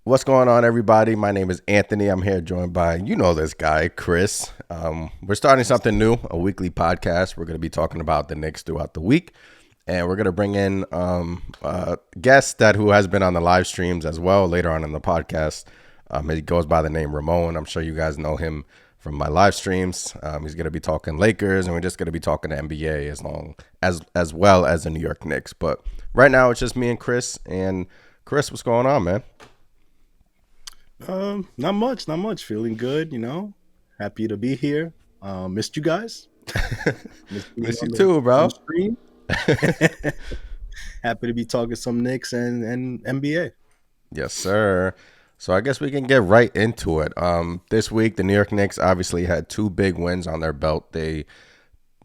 What's going on, everybody? My name is Anthony. I'm here joined by, this guy, Chris. We're starting something new, a weekly podcast. We're going to be talking about the Knicks throughout the week. And we're going to bring in a guest who has been on the live streams as well later on in the podcast. He goes by the name Ramon. I'm sure you guys know him from my live streams. He's going to be talking Lakers, and we're just going to be talking NBA as well as the New York Knicks. But right now, it's just me and Chris. And Chris, what's going on, man? Not much. Feeling good, Happy to be here. Missed you guys. Miss you too, bro. Happy to be talking some Knicks and NBA. Yes, sir. So I guess we can get right into it. This week, the New York Knicks obviously had two big wins on their belt. They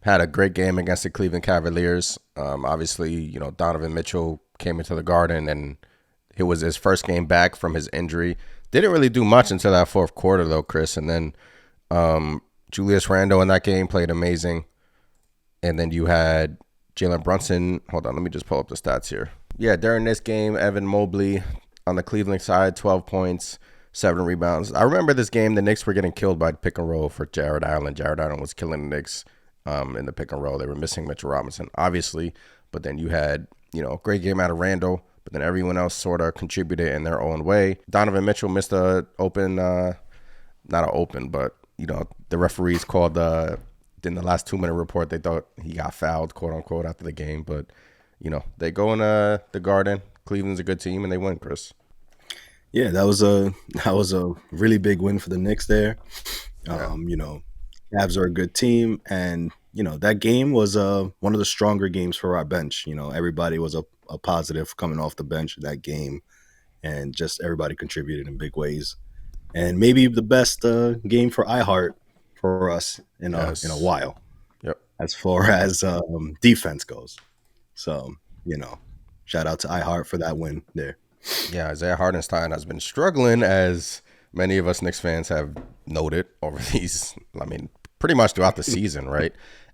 had a great game against the Cleveland Cavaliers. Obviously, Donovan Mitchell came into the Garden, and it was his first game back from his injury. Didn't really do much until that fourth quarter, though, Chris. And then Julius Randle in that game played amazing. And then you had Jalen Brunson. Hold on, let me just pull up the stats here. Yeah, during this game, Evan Mobley on the Cleveland side, 12 points, 7 rebounds. I remember this game, the Knicks were getting killed by pick and roll for Jared Allen. Jared Allen was killing the Knicks in the pick and roll. They were missing Mitchell Robinson, obviously. But then you had, a great game out of Randle. But then everyone else sort of contributed in their own way. Donovan Mitchell missed a open, not an open, but, the referees called in the last 2-minute report, they thought he got fouled, quote unquote, after the game. But, they go in the Garden. Cleveland's a good team, and they win, Chris. Yeah, that was a really big win for the Knicks there. Yeah. Cavs are a good team, and that game was one of the stronger games for our bench. Everybody was a positive coming off the bench in that game, and just everybody contributed in big ways. And maybe the best game for iHeart for us in a while. Yep. As far as defense goes. So, shout out to iHeart for that win there. Yeah, Isaiah Hartenstein has been struggling, as many of us Knicks fans have noted over pretty much throughout the season, right?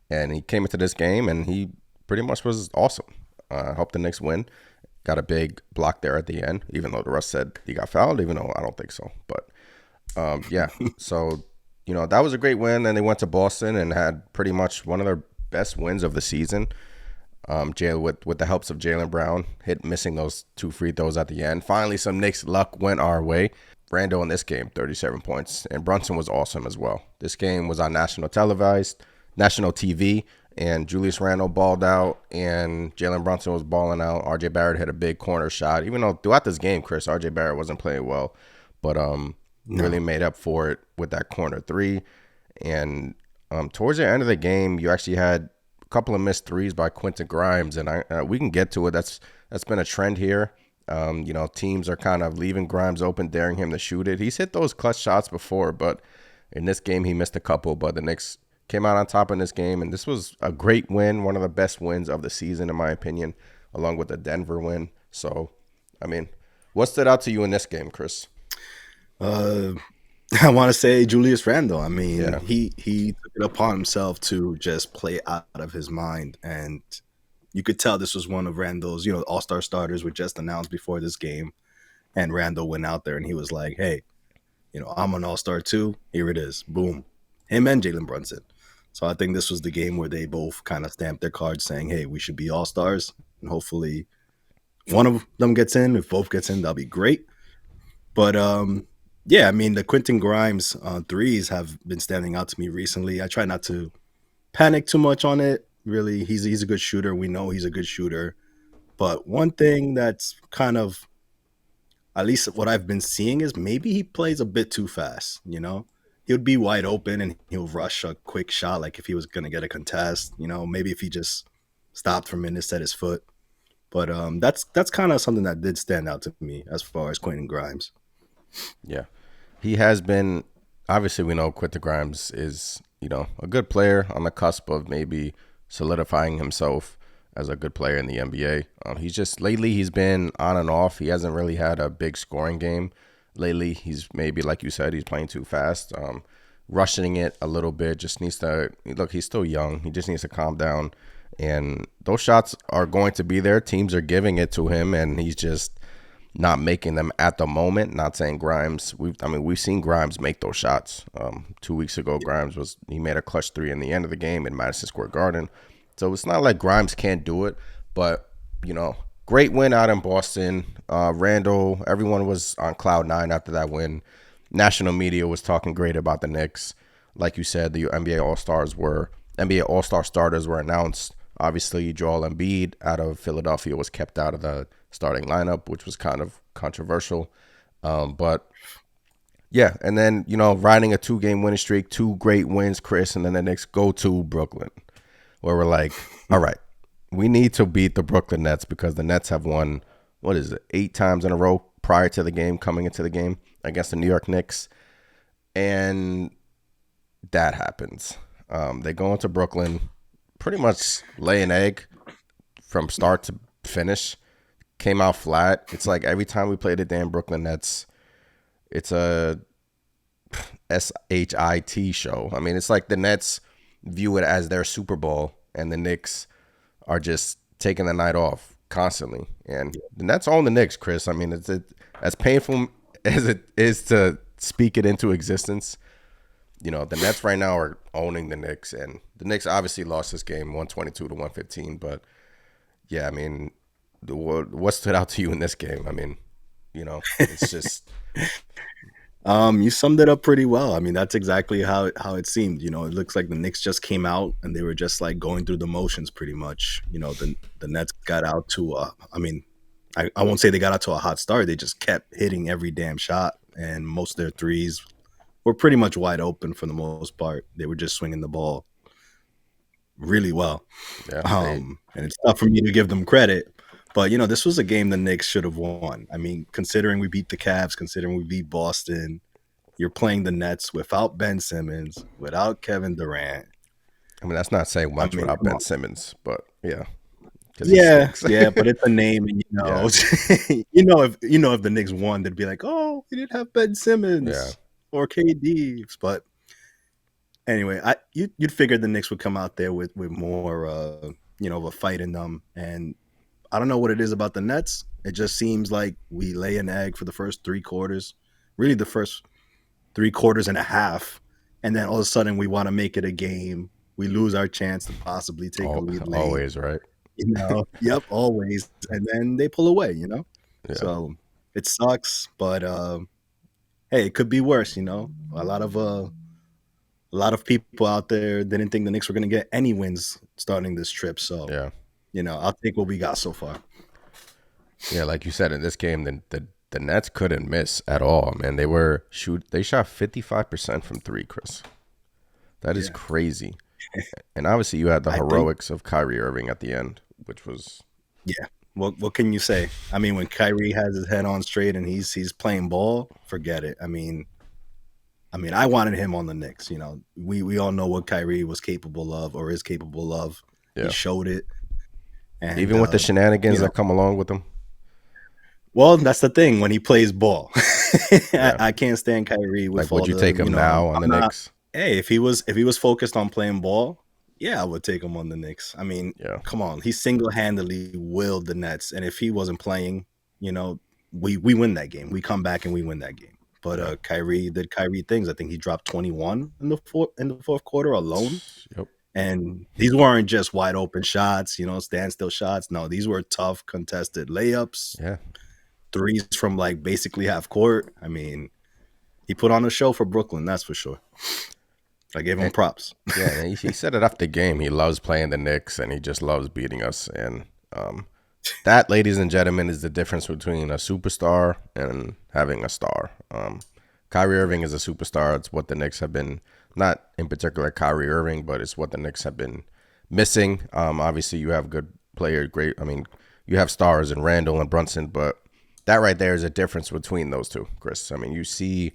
And he came into this game, and he pretty much was awesome. Helped the Knicks win. Got a big block there at the end, even though the rest said he got fouled, even though I don't think so. But, yeah. So, that was a great win. And they went to Boston and had pretty much one of their best wins of the season. With the helps of Jaylen Brown, missing those 2 free throws at the end. Finally, some Knicks luck went our way. Randle in this game, 37 points. And Brunson was awesome as well. This game was on national TV. And Julius Randle balled out, and Jalen Brunson was balling out. RJ Barrett hit a big corner shot. Even though throughout this game, Chris, RJ Barrett wasn't playing well, but really made up for it with that corner 3. And towards the end of the game, you actually had a couple of missed threes by Quentin Grimes, and we can get to it. That's been a trend here. Teams are kind of leaving Grimes open, daring him to shoot it. He's hit those clutch shots before, but in this game, he missed a couple. But the Knicks came out on top in this game, and this was a great win, one of the best wins of the season, in my opinion, along with the Denver win. So, what stood out to you in this game, Chris? I want to say Julius Randle. He took it upon himself to just play out of his mind, and you could tell this was one of Randle's, all-star starters were just announced before this game, and Randle went out there and he was like, hey, I'm an all-star too. Here it is. Boom. Him and Jalen Brunson. So I think this was the game where they both kind of stamped their cards saying, hey, we should be all-stars. And hopefully one of them gets in. If both gets in, that'll be great. But, the Quentin Grimes threes have been standing out to me recently. I try not to panic too much on it. Really, he's a good shooter. We know he's a good shooter. But one thing that's kind of, at least what I've been seeing, is maybe he plays a bit too fast, He would be wide open and he'll rush a quick shot, like if he was going to get a contest, maybe if he just stopped for a minute, set his foot. But that's kind of something that did stand out to me as far as Quentin Grimes. Yeah, he has been. Obviously, we know Quentin Grimes is, a good player on the cusp of maybe solidifying himself as a good player in the NBA. Lately he's been on and off. He hasn't really had a big scoring game. Lately, he's maybe, like you said, he's playing too fast, rushing it a little bit. Just needs to look. He's still young. He just needs to calm down. And those shots are going to be there. Teams are giving it to him, and he's just not making them at the moment. Not saying Grimes. We've seen Grimes make those shots. 2 weeks ago, he made a clutch three in the end of the game in Madison Square Garden. So it's not like Grimes can't do it, but great win out in Boston. Randall, everyone was on cloud nine after that win. National media was talking great about the Knicks. Like you said, the NBA All-Star starters were announced. Obviously, Joel Embiid out of Philadelphia was kept out of the starting lineup, which was kind of controversial. But yeah, and then, riding a 2-game winning streak, 2 great wins, Chris, and then the Knicks go to Brooklyn, where we're like, all right, we need to beat the Brooklyn Nets because the Nets have won, 8 times in a row prior to the game, coming into the game against the New York Knicks. And that happens. They go into Brooklyn, pretty much lay an egg from start to finish. Came out flat. It's like every time we play the damn Brooklyn Nets, it's a SHIT show. I mean, it's like the Nets view it as their Super Bowl, and the Knicks are just taking the night off constantly. And the Nets own the Knicks, Chris. I mean, it's as painful as it is to speak it into existence. The Nets right now are owning the Knicks, and the Knicks obviously lost this game 122-115. But yeah, I mean, what stood out to you in this game? I mean, it's just. You summed it up pretty well. I mean, that's exactly how it seemed. It looks like the Knicks just came out and they were just like going through the motions pretty much. The Nets got out to I won't say they got out to a hot start. They just kept hitting every damn shot, and most of their threes were pretty much wide open for the most part. They were just swinging the ball really well. Yeah, and it's tough for me to give them credit. But, this was a game the Knicks should have won. I mean, considering we beat the Cavs, considering we beat Boston, you're playing the Nets without Ben Simmons, without Kevin Durant. I mean, that's not saying much without Ben Simmons, but yeah. Yeah, but it's a name, and if the Knicks won, they'd be like, oh, we didn't have Ben Simmons or KD. But anyway, you'd figure the Knicks would come out there with more, of a fight in them. And I don't know what it is about the Nets. It just seems like we lay an egg for the first 3 quarters, really the first 3 quarters and a half, and then all of a sudden we want to make it a game. We lose our chance to possibly take a lead late. Always, right? Yep, always. And then they pull away, Yeah. So it sucks, but hey, it could be worse, A lot of people out there didn't think the Knicks were going to get any wins starting this trip. So, I'll take what we got so far. Yeah, like you said, in this game, the Nets couldn't miss at all, man. They shot 55% from 3, Chris. That is crazy. And obviously you had the heroics of Kyrie Irving at the end, which was what can you say? I mean, when Kyrie has his head on straight and he's playing ball, forget it. I mean, I wanted him on the Knicks. We all know what Kyrie was capable of or is capable of. Yeah. He showed it. And even with the shenanigans that come along with him. Well, that's the thing when he plays ball. I can't stand Kyrie. With would you take him now on the Knicks? Hey, if he was focused on playing ball, I would take him on the Knicks. I mean, come on, he single-handedly willed the Nets, and if he wasn't playing, we win that game. We come back and we win that game. But Kyrie did Kyrie things. I think he dropped 21 in the fourth quarter alone. Yep. And these weren't just wide open shots, standstill shots. No, these were tough contested layups. Yeah. Threes from like basically half court. I mean, he put on a show for Brooklyn, that's for sure. I gave him props. Yeah, he said it after the game. He loves playing the Knicks, and he just loves beating us. And that, ladies and gentlemen, is the difference between a superstar and having a star. Kyrie Irving is a superstar. It's what the Knicks have been, not in particular Kyrie Irving, but it's what the Knicks have been missing. Obviously, you have good players, you have stars in Randall and Brunson, but that right there is a difference between those two, Chris. I mean, you see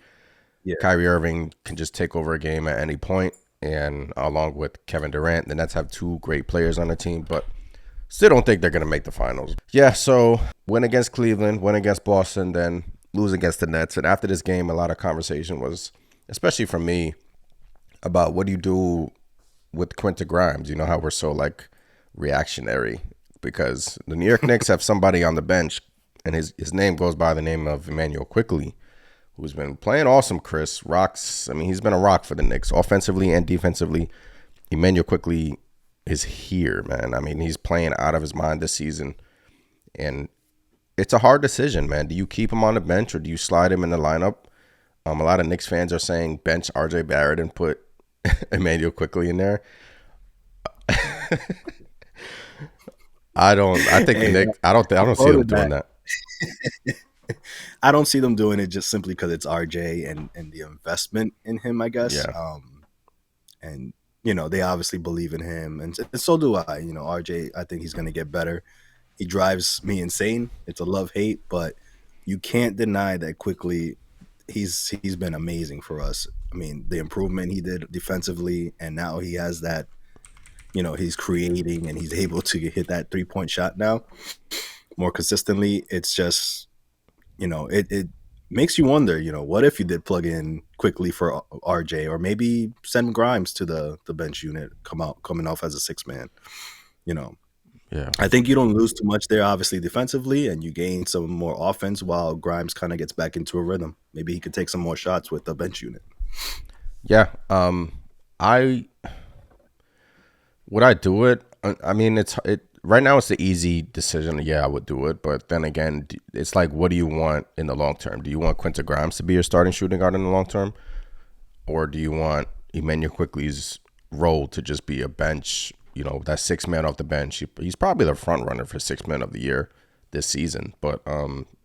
Kyrie Irving can just take over a game at any point, and along with Kevin Durant, the Nets have 2 great players on the team, but still don't think they're going to make the finals. Yeah, so win against Cleveland, win against Boston, then lose against the Nets. And after this game, a lot of conversation was, especially from me, about what do you do with Quentin Grimes? You know how we're so reactionary because the New York Knicks have somebody on the bench and his name goes by the name of Immanuel Quickley, who's been playing awesome, Chris. Rocks, I mean, he's been a rock for the Knicks, offensively and defensively. Immanuel Quickley is here, man. I mean, he's playing out of his mind this season. And it's a hard decision, man. Do you keep him on the bench or do you slide him in the lineup? A lot of Knicks fans are saying bench RJ Barrett and put Immanuel Quickley in there. I don't see them doing that. I don't see them doing it just simply because it's RJ and the investment in him, I guess. Yeah. And they obviously believe in him, and so do I. RJ, I think he's going to get better. He drives me insane. It's a love-hate, but you can't deny that Quickley, he's been amazing for us. I mean, the improvement he did defensively, and now he has that, he's creating and he's able to hit that 3-point shot now more consistently. It's just, it makes you wonder, what if you did plug in Quickley for RJ, or maybe send Grimes to the bench unit, coming off as a 6-man, Yeah. I think you don't lose too much there, obviously, defensively, and you gain some more offense while Grimes kind of gets back into a rhythm. Maybe he could take some more shots with the bench unit. Yeah. Would I do it? I mean, right now it's the easy decision. Yeah, I would do it. But then again, it's like, what do you want in the long term? Do you want Quentin Grimes to be your starting shooting guard in the long term? Or do you want Immanuel Quickley's role to just be a bench, that 6-man off the bench? He's probably the front runner for 6-man of the year this season. But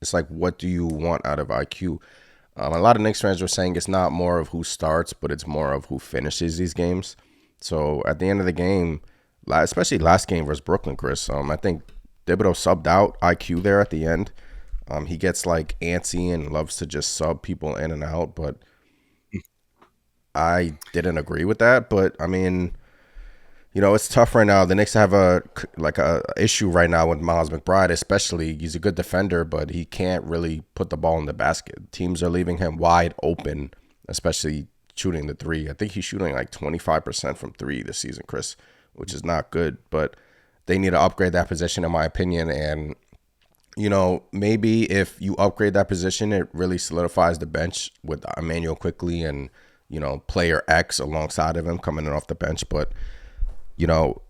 it's like, what do you want out of IQ? A lot of Knicks fans were saying it's not more of who starts, but it's more of who finishes these games. So at the end of the game, especially last game versus Brooklyn, Chris, I think Thibodeau subbed out IQ there at the end. He gets like antsy and loves to just sub people in and out, but I didn't agree with that. But I mean, it's tough right now. The Knicks have a issue right now with Miles McBride, especially. He's a good defender, but he can't really put the ball in the basket. Teams are leaving him wide open, especially shooting the three. I think he's shooting like 25% from three this season, Chris, which is not good. But they need to upgrade that position, in my opinion. And, maybe if you upgrade that position, it really solidifies the bench with Immanuel Quickley and, player X alongside of him coming in off the bench. But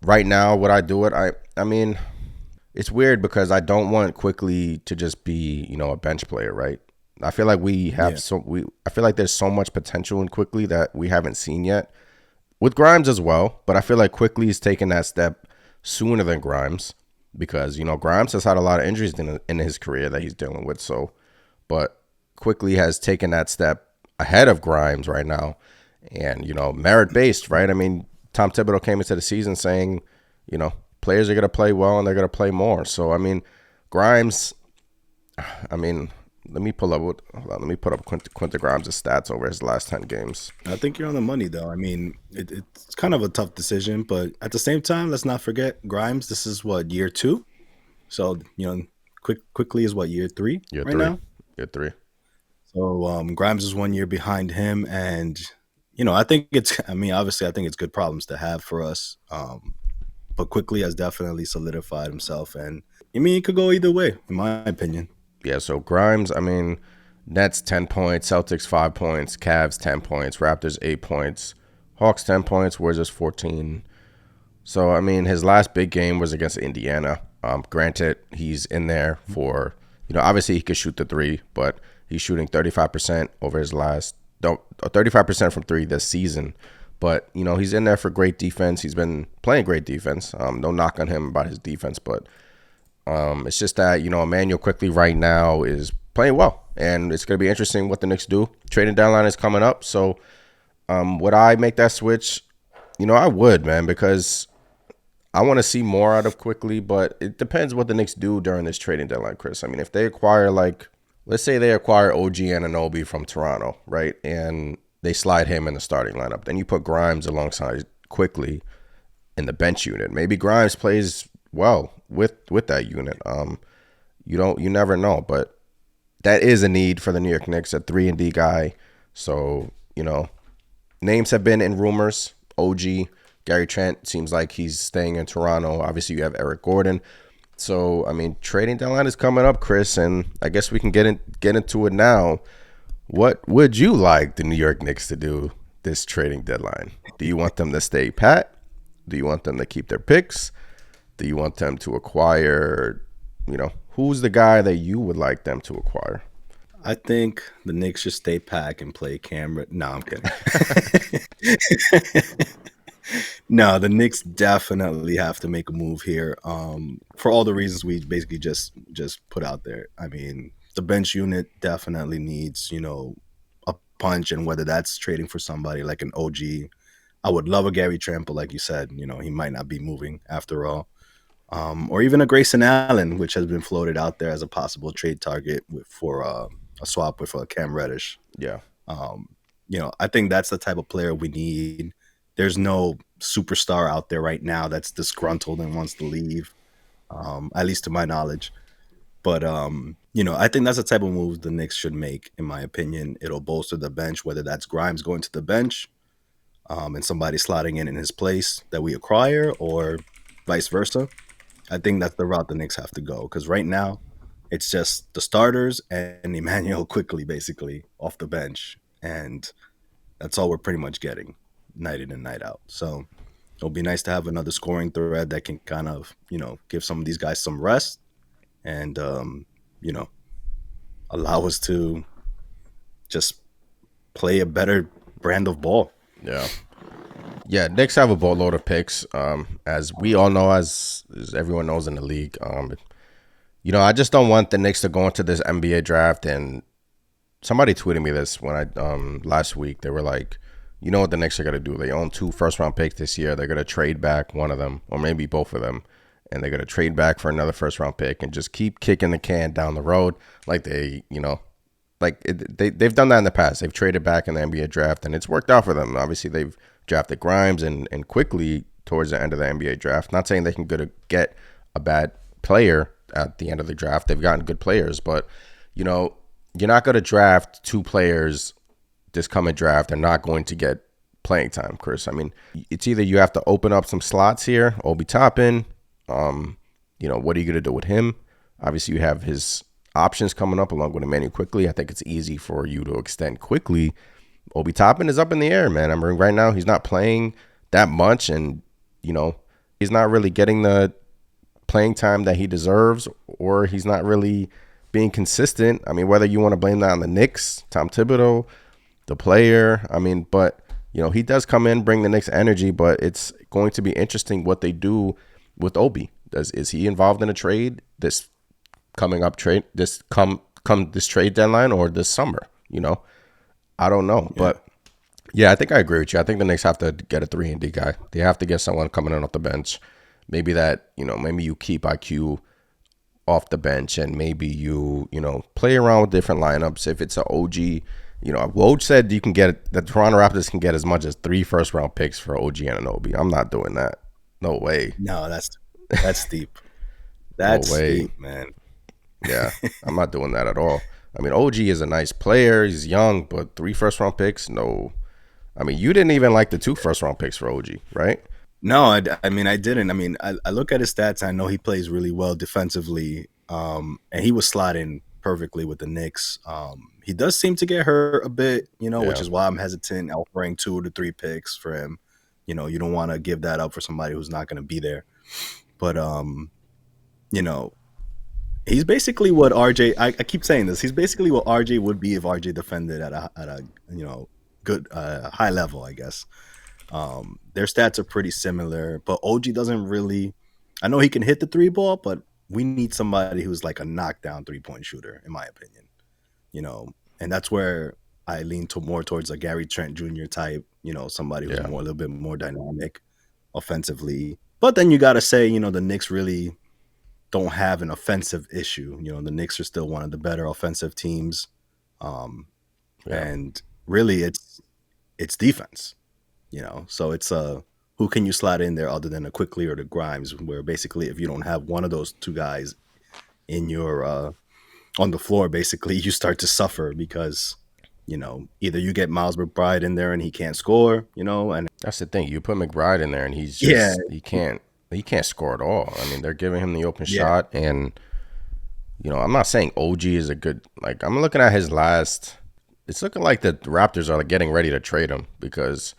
right now, would I do it? I mean, it's weird because I don't want Quickley to just be, a bench player, right? I feel like I feel like there's so much potential in Quickley that we haven't seen yet. With Grimes as well, but I feel like Quickley's taken that step sooner than Grimes because, Grimes has had a lot of injuries in his career that he's dealing with. So, but Quickley has taken that step ahead of Grimes right now, and merit-based, right? I mean, Tom Thibodeau came into the season saying, players are going to play well and they're going to play more. So, I mean, Grimes, let me put up Quentin Grimes' stats over his last 10 games. I think you're on the money, though. I mean, it's kind of a tough decision, but at the same time, let's not forget Grimes. This is what, year 2? So, Quickley is what, year 3 now? Year 3. So Grimes is 1 year behind him, and I think obviously I think it's good problems to have for us. But Quickley has definitely solidified himself, and it could go either way, in my opinion. Yeah, so Grimes, Nets 10 points, Celtics 5 points, Cavs 10 points, Raptors 8 points, Hawks 10 points, Wizards 14. So, his last big game was against Indiana. Granted, he's in there for, obviously he could shoot the three, but he's shooting 35% over his 35% from three this season. But, he's in there for great defense. He's been playing great defense. No knock on him about his defense, but it's just that, Immanuel Quickley right now is playing well, and it's going to be interesting what the Knicks do. Trading deadline is coming up, so would I make that switch? I would, man, because I want to see more out of Quickley, but it depends what the Knicks do during this trading deadline, Chris. If they acquire, let's say they acquire OG Anunoby from Toronto, right, and they slide him in the starting lineup, then you put Grimes alongside Quickley in the bench unit. Maybe Grimes plays well with that unit. You never know, but that is a need for the New York Knicks, a 3-and-D guy. So, names have been in rumors. OG, Gary Trent seems like he's staying in Toronto. Obviously, you have Eric Gordon. So, I mean, trading deadline is coming up, Chris, and I guess we can get into it now. What would you like the New York Knicks to do this trading deadline? Do you want them to stay pat? Do you want them to keep their picks? Do you want them to acquire, who's the guy that you would like them to acquire? I think the Knicks should stay pack and play Cameron. No, I'm kidding. No, the Knicks definitely have to make a move here. For all the reasons we basically just put out there. I mean, the bench unit definitely needs, a punch, and whether that's trading for somebody like an OG. I would love a Gary Trent, but like you said, he might not be moving after all. Or even a Grayson Allen, which has been floated out there as a possible trade target for a swap with Cam Reddish. Yeah. I think that's the type of player we need. There's no superstar out there right now that's disgruntled and wants to leave, at least to my knowledge. But, I think that's the type of move the Knicks should make, in my opinion. It'll bolster the bench, whether that's Grimes going to the bench and somebody slotting in his place that we acquire, or vice versa. I think that's the route the Knicks have to go, because right now it's just the starters and Immanuel Quickley basically off the bench, and that's all we're pretty much getting night in and night out. So it'll be nice to have another scoring thread that can kind of, give some of these guys some rest and, allow us to just play a better brand of ball. Yeah. Yeah, Knicks have a boatload of picks, as we all know, as everyone knows in the league. I just don't want the Knicks to go into this NBA draft. And somebody tweeted me this when last week. They were like, you know what the Knicks are going to do? They own 2 first-round picks this year. They're going to trade back one of them, or maybe both of them, and they're going to trade back for another first-round pick and just keep kicking the can down the road like they've done that in the past. They've traded back in the NBA draft, and it's worked out for them. Obviously, they've drafted Grimes and Quickley towards the end of the NBA draft. Not saying they can get a bad player at the end of the draft. They've gotten good players, but, you're not going to draft 2 players this coming draft and not going to get playing time, Chris. I mean, it's either you have to open up some slots here, Obi Toppin. What are you going to do with him? Obviously, you have his options coming up along with Immanuel Quickley. I think it's easy for you to extend quickly. Obi Toppin is up in the air, man. I mean, right now he's not playing that much, and he's not really getting the playing time that he deserves, or he's not really being consistent. I mean, whether you want to blame that on the Knicks, Tom Thibodeau, the player, but he does come in, bring the Knicks energy, but it's going to be interesting what they do with Obi. Is he involved in a trade this trade deadline, or this summer? I don't know. Yeah. But yeah, I think I agree with you. I think the Knicks have to get a 3-and-D guy. They have to get someone coming in off the bench. Maybe maybe you keep IQ off the bench, and maybe you play around with different lineups. If it's an OG, Woj said the Toronto Raptors can get as much as 3 first-round picks for OG and an Obi. I'm not doing that. No way. No, that's steep. That's steep, man. Yeah, I'm not doing that at all. I mean, OG is a nice player. He's young, but 3 first-round picks, no. I mean, you didn't even like the 2 first-round picks for OG, right? No, I mean, I didn't. I mean, I look at his stats. I know he plays really well defensively, and he was slotting perfectly with the Knicks. He does seem to get hurt a bit, which is why I'm hesitant offering 2 to 3 picks for him. You don't want to give that up for somebody who's not going to be there. But, he's basically what RJ. I keep saying this. He's basically what RJ would be if RJ defended at a good high level, I guess. Their stats are pretty similar, but OG doesn't really. I know he can hit the 3 ball, but we need somebody who's like a knockdown 3-point shooter, in my opinion. And that's where I lean more towards a Gary Trent Jr. type. Somebody who's a little bit more dynamic offensively. But then you got to say, the Knicks really don't have an offensive issue. The Knicks are still one of the better offensive teams. And really it's defense, so it's who can you slot in there other than a Quickley or the Grimes, where basically if you don't have one of those 2 guys in your on the floor, basically you start to suffer because either you get Miles McBride in there and he can't score, and that's the thing. You put McBride in there and he can't. he can't score at all. I mean, they're giving him the open Yeah. shot, and I'm not saying OG is a good. Like, I'm looking at his last. It's looking like the Raptors are getting ready to trade him because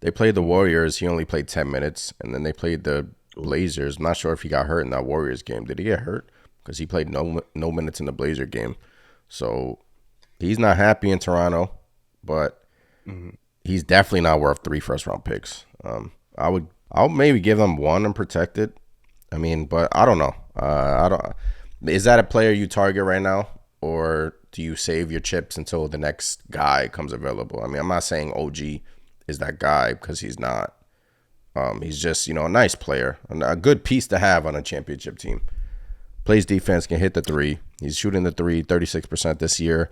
they played the Warriors. He only played 10 minutes, and then they played the Blazers. I'm not sure if he got hurt in that Warriors game. Did he get hurt? Because he played no minutes in the Blazer game. So he's not happy in Toronto, but he's definitely not worth 3 first-round picks. I'll maybe give them 1 and protect it. I mean, but I don't know. I don't. Is that a player you target right now, or do you save your chips until the next guy comes available? I mean, I'm not saying OG is that guy because he's not. He's just a nice player, a good piece to have on a championship team. Plays defense, can hit the 3. He's shooting the 3 36% this year.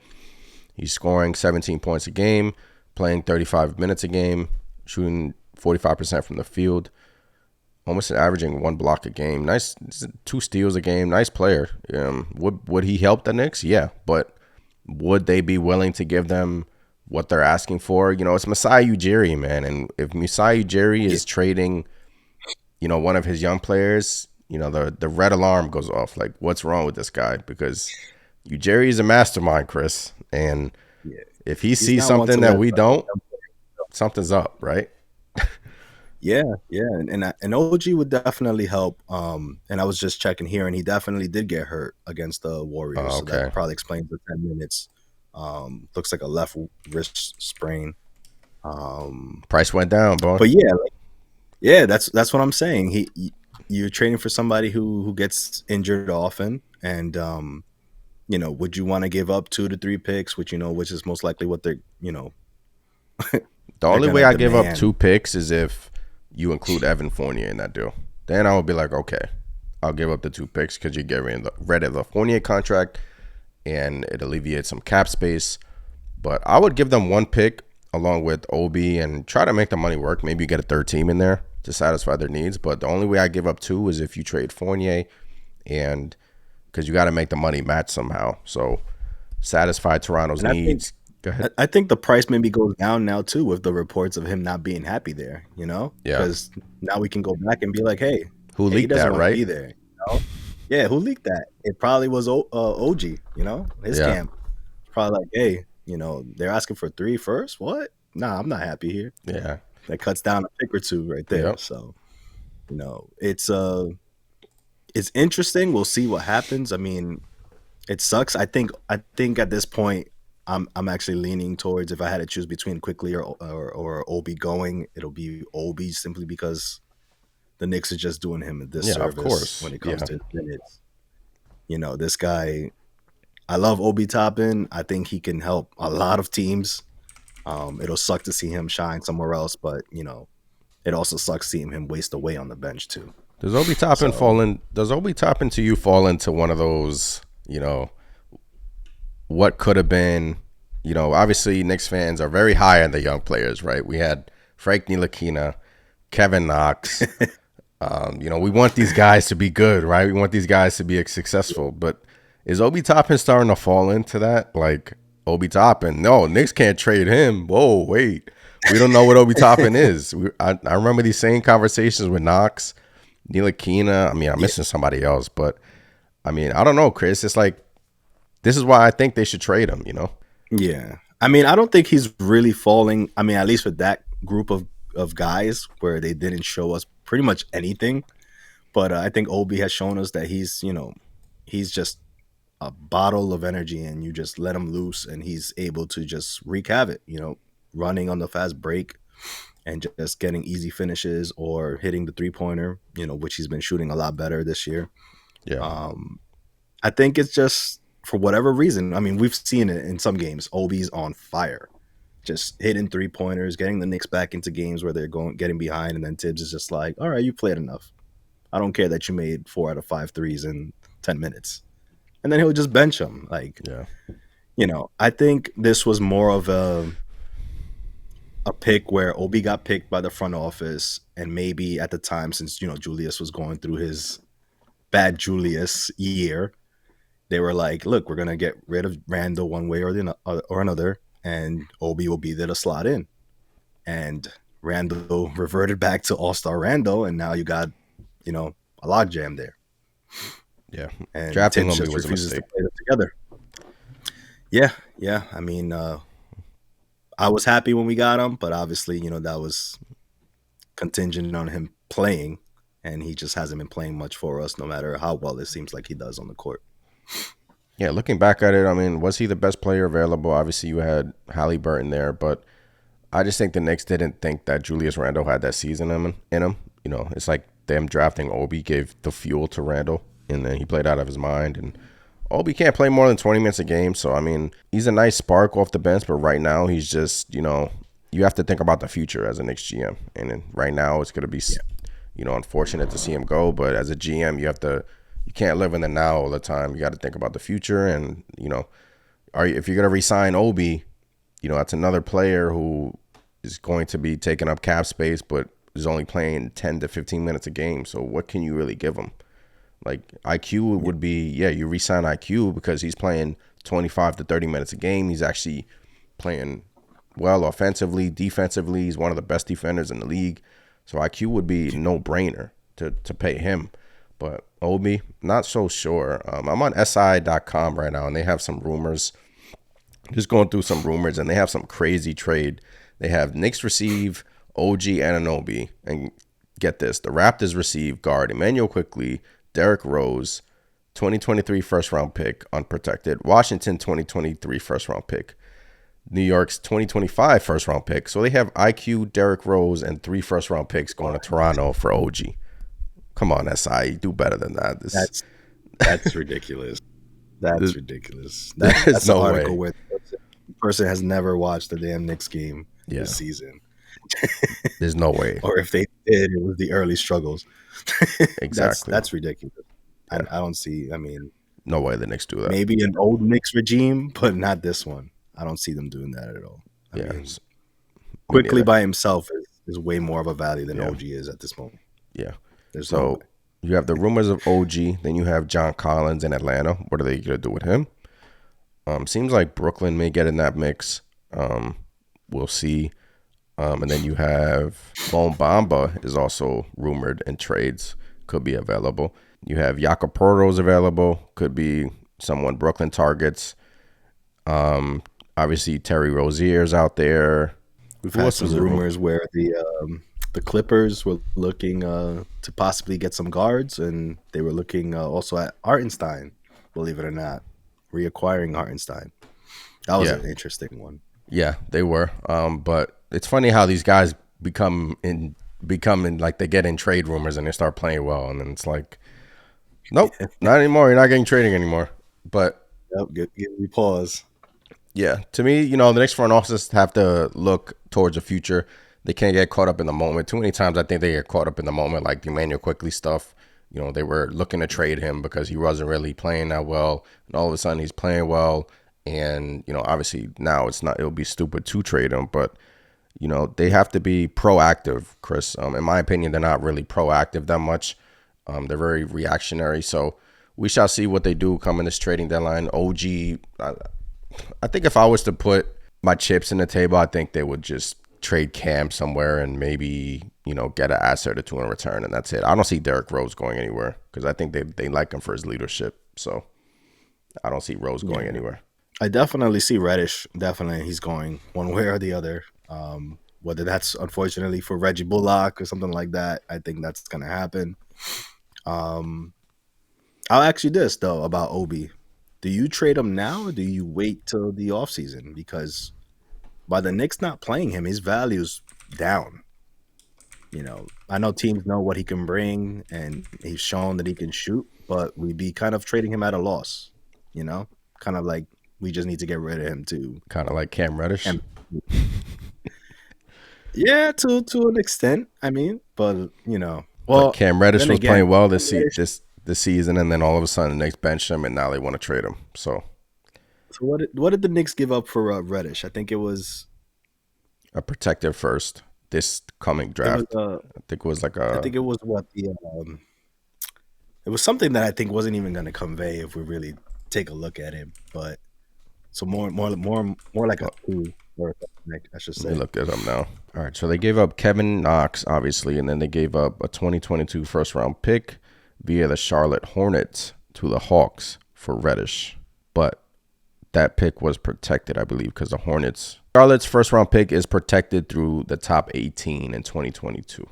He's scoring 17 points a game, playing 35 minutes a game, shooting 45% from the field, almost averaging 1 block a game. Nice, 2 steals a game. Nice player. Would he help the Knicks? Yeah, but would they be willing to give them what they're asking for? It's Masai Ujiri, man, and if Masai Ujiri is trading, one of his young players, the red alarm goes off. Like, what's wrong with this guy? Because Ujiri is a mastermind, Chris, and if he sees something that we don't, something's up, right? Yeah, and OG would definitely help. And I was just checking here, and he definitely did get hurt against the Warriors, Oh, so that okay. probably explains the 10 minutes. Looks like a left wrist sprain. Price went down, bro. But that's what I'm saying. You're trading for somebody who gets injured often, and would you want to give up 2 to 3 picks, which is most likely what they're The they're only way gonna I give up demand. 2 picks is if you include Evan Fournier in that deal. Then I would be like, okay, I'll give up the 2 picks because you get rid of the Fournier contract and it alleviates some cap space. But I would give them 1 pick along with Obi and try to make the money work. Maybe you get a third team in there to satisfy their needs. But the only way I give up 2 is if you trade Fournier, and because you got to make the money match somehow. So satisfy Toronto's And needs. Go ahead. I think the price maybe goes down now too with the reports of him not being happy there. Yeah. Because now we can go back and be like, hey, Who he leaked doesn't that, want to right? be there. Yeah, who leaked that? It probably was OG. His Yeah. camp. Probably like, hey, they're asking for 3 first. What? Nah, I'm not happy here. Yeah. That cuts down a pick or 2 right there. Yep. So, it's interesting. We'll see what happens. I mean, it sucks. I think at this point, I'm actually leaning towards, if I had to choose between Quickley or Obi going, it'll be Obi, simply because the Knicks are just doing him a Yeah, of disservice course. when it comes Yeah. to minutes. This guy, I love Obi Toppin. I think he can help a lot of teams. It'll suck to see him shine somewhere else, but it also sucks seeing him waste away on the bench too. Does Obi Toppin to you fall into one of those, what could have been, obviously Knicks fans are very high on the young players, right? We had Frank Ntilikina, Kevin Knox. We want these guys to be good, right? We want these guys to be successful. But is Obi Toppin starting to fall into that? Like, Obi Toppin, no, Knicks can't trade him. Whoa, wait. We don't know what Obi Toppin is. I remember these same conversations with Knox, Ntilikina. I mean, I'm missing somebody else, but I mean, I don't know, Chris. It's like, this is why I think they should trade him, Yeah. I mean, I don't think he's really falling. I mean, at least with that group of guys where they didn't show us pretty much anything. But I think Obi has shown us that he's just a bottle of energy, and you just let him loose and he's able to just wreak havoc, running on the fast break and just getting easy finishes or hitting the 3-pointer, which he's been shooting a lot better this year. Yeah. I think it's just, for whatever reason, I mean, we've seen it in some games. Obi's on fire, just hitting 3-pointers, getting the Knicks back into games where they're getting behind, and then Tibbs is just like, all right, you played enough. I don't care that you made 4 out of 5 threes in 10 minutes. And then he'll just bench him. Like, Yeah. I think this was more of a pick where Obi got picked by the front office, and maybe at the time, since Julius was going through his bad Julius year, they were like, look, we're gonna get rid of Randall one way or another, and Obi will be there to slot in. And Randall reverted back to All-Star Randall, and now you got a logjam there. Yeah, And drafting Tibbs Obi just was a refuses to mistake. play them together. Yeah. I mean, I was happy when we got him, but obviously, that was contingent on him playing, and he just hasn't been playing much for us, no matter how well it seems like he does on the court. Yeah, looking back at it, I mean, was he the best player available? Obviously, you had Halliburton there, but I just think the Knicks didn't think that Julius Randle had that season in him. It's like them drafting Obi gave the fuel to Randle, and then he played out of his mind. And Obi can't play more than 20 minutes a game, so I mean, he's a nice spark off the bench, but right now he's just, you have to think about the future as a Knicks GM, and then right now it's gonna be, unfortunate to see him go, but as a GM, you can't live in the now all the time. You got to think about the future, and if you're gonna re-sign Obi, that's another player who is going to be taking up cap space, but is only playing 10 to 15 minutes a game. So what can you really give him? Like IQ would be, you re-sign IQ because he's playing 25 to 30 minutes a game. He's actually playing well offensively, defensively. He's one of the best defenders in the league. So IQ would be no-brainer to pay him. But Obi, not so sure. I'm on SI.com right now, and they have some rumors. Just going through some rumors, and they have some crazy trade. They have Knicks receive OG Anunoby, and get this, the Raptors receive guard Immanuel Quickley, Derrick Rose, 2023 first-round pick, unprotected, Washington 2023 first-round pick, New York's 2025 first-round pick. So they have IQ, Derrick Rose, and 3 first-round picks going to Toronto for OG. Come on, SI, do better than that. That's ridiculous. That's ridiculous. That's no an article way. where the person has never watched the damn Knicks game this season. There's no way. Or if they did, it was the early struggles. Exactly. That's ridiculous. Yeah. I don't see. I mean, no way the Knicks do that. Maybe an old Knicks regime, but not this one. I don't see them doing that at all. I mean, Quickley by himself is way more of a value than OG is at this moment. Yeah. So you have the rumors of OG, then you have John Collins in Atlanta. What are they going to do with him? Seems like Brooklyn may get in that mix. We'll see. And then you have Mo Bamba is also rumored in trades, could be available. You have Jakob Poeltl's available, could be someone Brooklyn targets. Obviously Terry Rozier's out there. We've had some rumors where the Clippers were looking to possibly get some guards, and they were looking also at Hartenstein, believe it or not, reacquiring Hartenstein. That was an interesting one. Yeah, they were. But it's funny how these guys become like they get in trade rumors and they start playing well, and then it's like, nope, not anymore. You're not getting trading anymore. But give me pause. Yeah, to me, the Knicks front office have to look towards the future. They can't get caught up in the moment. Too many times I think they get caught up in the moment, like the Immanuel Quickley stuff. They were looking to trade him because he wasn't really playing that well, and all of a sudden he's playing well. And obviously now it'll be stupid to trade him, but they have to be proactive, Chris. In my opinion, they're not really proactive that much. They're very reactionary. So we shall see what they do come in this trading deadline. OG, I think if I was to put my chips in the table, I think they would just trade Cam somewhere and maybe, get an asset or two in return, and that's it. I don't see Derrick Rose going anywhere because I think they like him for his leadership. So I don't see Rose going anywhere. I definitely see Reddish. Definitely he's going one way or the other. Whether that's unfortunately for Reggie Bullock or something like that, I think that's going to happen. I'll ask you this, though, about Obi. Do you trade him now or do you wait till the offseason? Because by the Knicks not playing him, his value's down. I know teams know what he can bring, and he's shown that he can shoot, but we'd be kind of trading him at a loss, kind of like we just need to get rid of him too. Kind of like Cam Reddish. Yeah, to an extent. I mean, but well, but Cam Reddish was playing well this season, and then all of a sudden the Knicks benched him, and now they want to trade him. So what did the Knicks give up for Reddish? I think it was a protective first this coming draft. I think it was what it was something that I think wasn't even going to convey if we really take a look at him, but so more like a 2. I should Let me say. look it up now. All right, so they gave up Kevin Knox, obviously, and then they gave up a 2022 first-round pick via the Charlotte Hornets to the Hawks for Reddish. But that pick was protected, I believe, because the Hornets... Charlotte's first-round pick is protected through the top 18 in 2022.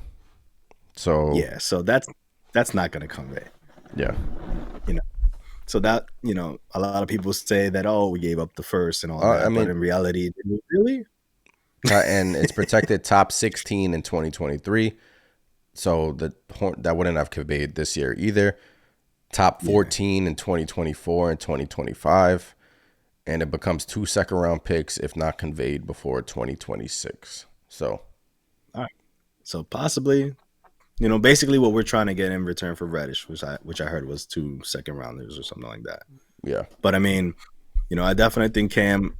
So... Yeah, so that's not going to come right. Yeah. You know, so that, a lot of people say that, oh, we gave up the first and all that. But in reality, really? And it's protected top 16 in 2023. So that wouldn't have conveyed this year either. Top 14 in 2024 and 2025. And it becomes 2 second-round picks if not conveyed before 2026. So, all right. So possibly, basically what we're trying to get in return for Reddish, which I heard was 2 second-rounders or something like that. Yeah. But I mean, I definitely think Cam,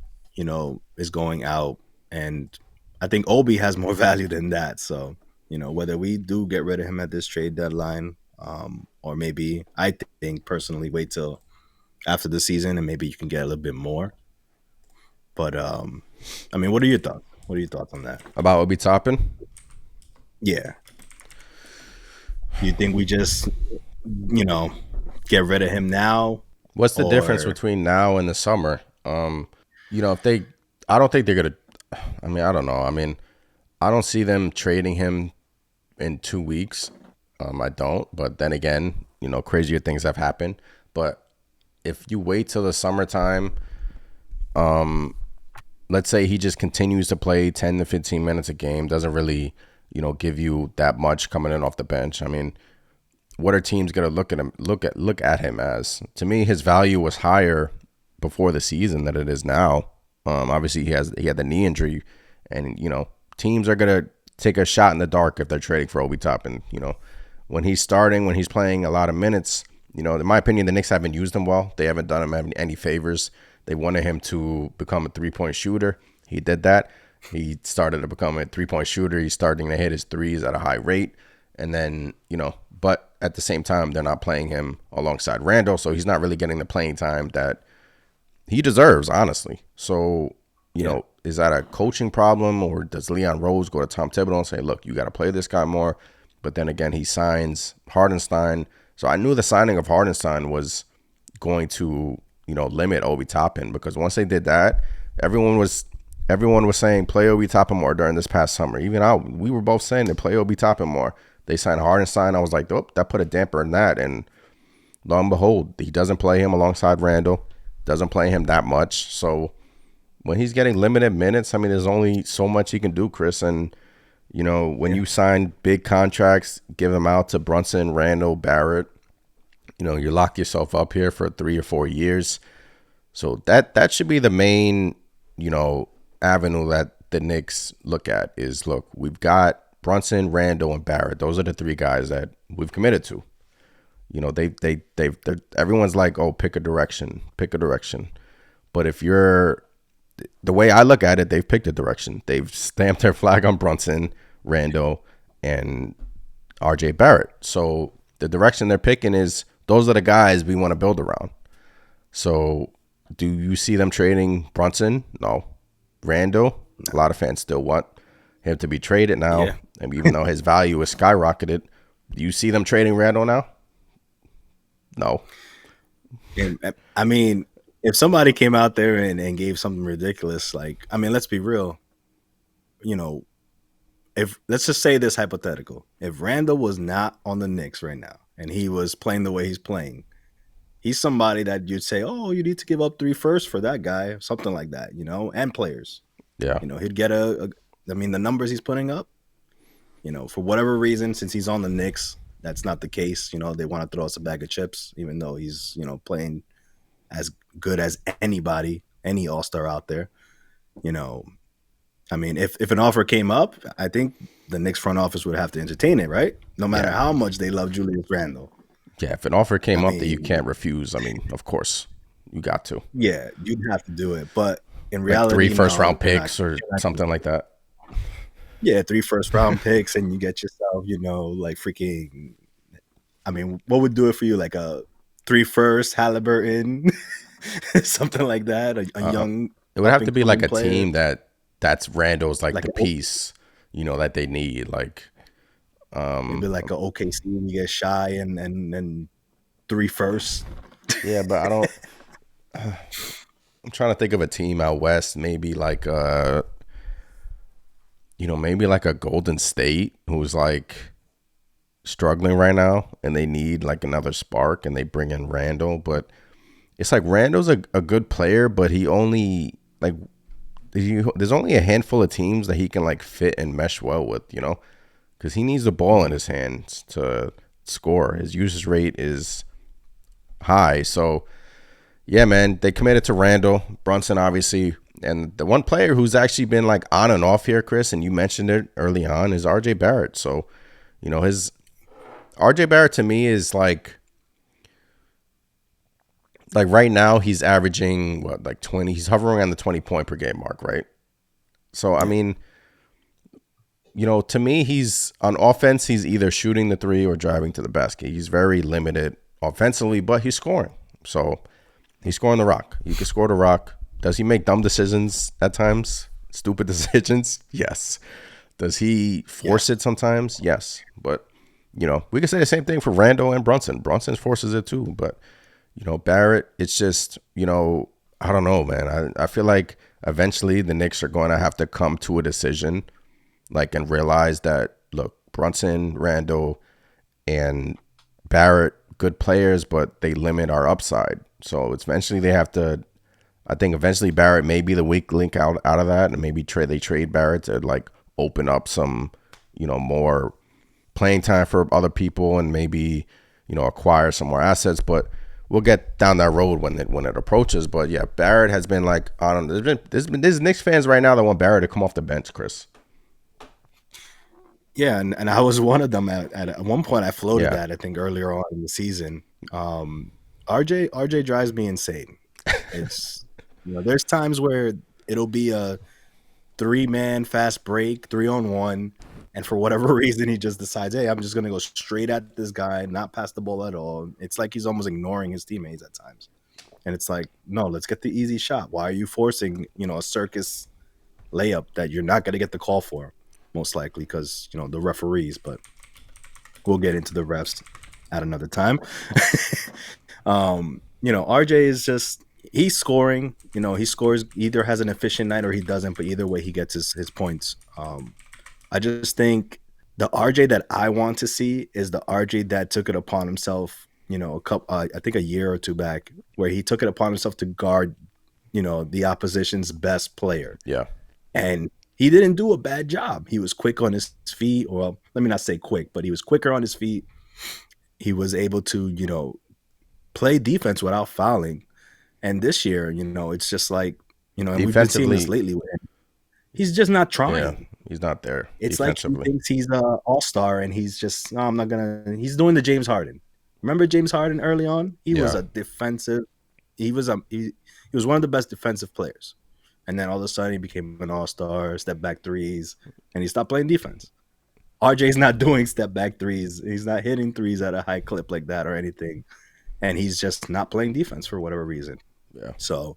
is going out, and I think Obi has more value than that. So, whether we do get rid of him at this trade deadline, or maybe I think personally wait till after the season and maybe you can get a little bit more. But I mean, what are your thoughts? What are your thoughts on that? About Obi Toppin? Yeah. Do you think we just, get rid of him now? What's the difference between now and the summer? If they, I don't think they're gonna. I mean, I don't know. I mean, I don't see them trading him in 2 weeks. I don't. But then again, crazier things have happened. But if you wait till the summertime, let's say he just continues to play 10 to 15 minutes a game, doesn't really, give you that much coming in off the bench. I mean, what are teams going to look at him as? To me, his value was higher before the season than it is now. Obviously, he had the knee injury, and teams are going to take a shot in the dark if they're trading for Obi Toppin. When he's starting, when he's playing a lot of minutes, in my opinion, the Knicks haven't used him well. They haven't done him any favors. They wanted him to become a 3-point shooter. He did that. He started to become a 3-point shooter. He's starting to hit his threes at a high rate. And then, but at the same time, they're not playing him alongside Randall. So he's not really getting the playing time that he deserves, honestly. So, is that a coaching problem, or does Leon Rose go to Tom Thibodeau and say, look, you got to play this guy more? But then again, he signs Hardenstein. So I knew the signing of Hardenstein was going to, limit Obi Toppin, because once they did that, everyone was saying play Obi Toppin more during this past summer. Even we were both saying to play Obi Toppin more. They signed Hardenstein. I was like, oh, that put a damper in that. And lo and behold, he doesn't play him alongside Randall, doesn't play him that much. So when he's getting limited minutes, I mean, there's only so much he can do, Chris. And, when you sign big contracts, give them out to Brunson, Randall, Barrett, you lock yourself up here for 3 or 4 years. So that should be the main, avenue that the Knicks look at is, look, we've got Brunson, Randall, and Barrett. Those are the 3 guys that we've committed to. Everyone's like, oh, pick a direction. But if you're, the way I look at it, they've picked a direction. They've stamped their flag on Brunson, Randall, and RJ Barrett. So the direction they're picking is, those are the guys we want to build around. So do you see them trading Brunson? No. Randall? A lot of fans still want him to be traded now. Yeah. And even though his value is skyrocketed, do you see them trading Randall now? No. And, I mean, if somebody came out there and gave something ridiculous, like, I mean, let's be real, if let's just say this hypothetical, if Randall was not on the Knicks right now and he was playing the way he's playing, he's somebody that you'd say, oh, you need to give up 3 firsts for that guy, something like that, and players. Yeah. He'd get I mean, the numbers he's putting up, for whatever reason, since he's on the Knicks, that's not the case. They want to throw us a bag of chips, even though he's, playing as good as anybody, any all-star out there. I mean, if an offer came up, I think the Knicks front office would have to entertain it, right? No matter how much they love Julius Randle. Yeah, if an offer came up that you can't refuse, I mean, of course, you got to. Yeah, you'd have to do it. But in reality, like 3 first-round picks or something like that. Yeah, 3 first-round picks, and you get yourself, like freaking. I mean, what would do it for you? Like a 3 first Halliburton, something like that. A young. It would have to be like a player. team that that's Randall's like like the piece, that they need. Like maybe like a OKC, you get Shy and 3 firsts. Yeah, but I don't. I'm trying to think of a team out west, maybe like maybe like a Golden State who's like struggling right now, and they need like another spark, and they bring in Randall. But it's like Randall's a good player, but he only like there's only a handful of teams that he can like fit and mesh well with, because he needs the ball in his hands to score. His usage rate is high, so yeah, man, they committed to Randall, Brunson, obviously. And the one player who's actually been like on and off here, Chris, and you mentioned it early on, is RJ Barrett. So, his RJ Barrett to me is like right now he's averaging like 20. He's hovering around the 20-point per game mark, right? So, I mean, to me, he's on offense, he's either shooting the three or driving to the basket. He's very limited offensively, but he's scoring. So, he's scoring the rock. You can score the rock. Does he make dumb decisions at times? Stupid decisions? Yes. Does he force it sometimes? Yes. But, we can say the same thing for Randall and Brunson. Brunson forces it too. But, Barrett, it's just, I don't know, man. I feel like eventually the Knicks are going to have to come to a decision, and realize that, look, Brunson, Randall, and Barrett, good players, but they limit our upside. So it's eventually they have to. I think eventually Barrett may be the weak link out of that, and maybe they trade Barrett to like open up some, more playing time for other people, and maybe acquire some more assets. But we'll get down that road when it approaches. But yeah, Barrett has been like on. There's Knicks fans right now that want Barrett to come off the bench, Chris. Yeah, and I was one of them at one point. I floated that, I think, earlier on in the season. RJ drives me insane. It's there's times where it'll be a 3-man fast break, 3-on-1, and for whatever reason he just decides, hey, I'm just gonna go straight at this guy, not pass the ball at all. It's like he's almost ignoring his teammates at times. And it's like, no, let's get the easy shot. Why are you forcing, a circus layup that you're not gonna get the call for, most likely because the referees, but we'll get into the refs at another time. RJ is just, he's scoring. He scores, either has an efficient night or he doesn't, but either way he gets his points. I just think the RJ that I want to see is the RJ that took it upon himself, I think a year or two back, where he took it upon himself to guard, the opposition's best player. Yeah. And he didn't do a bad job. He was quick on his feet, or let me not say quick, but he was quicker on his feet. He was able to, play defense without fouling. And this year, it's just like, and we've been seeing this lately where he's just not trying. Yeah, he's not there. It's like he thinks he's an all-star, and he's just, no, I'm not going to. He's doing the James Harden. Remember James Harden early on? He was a defensive. He was one of the best defensive players. And then all of a sudden he became an all-star, step-back threes, and he stopped playing defense. RJ's not doing step-back threes. He's not hitting threes at a high clip like that or anything. And he's just not playing defense for whatever reason. Yeah. So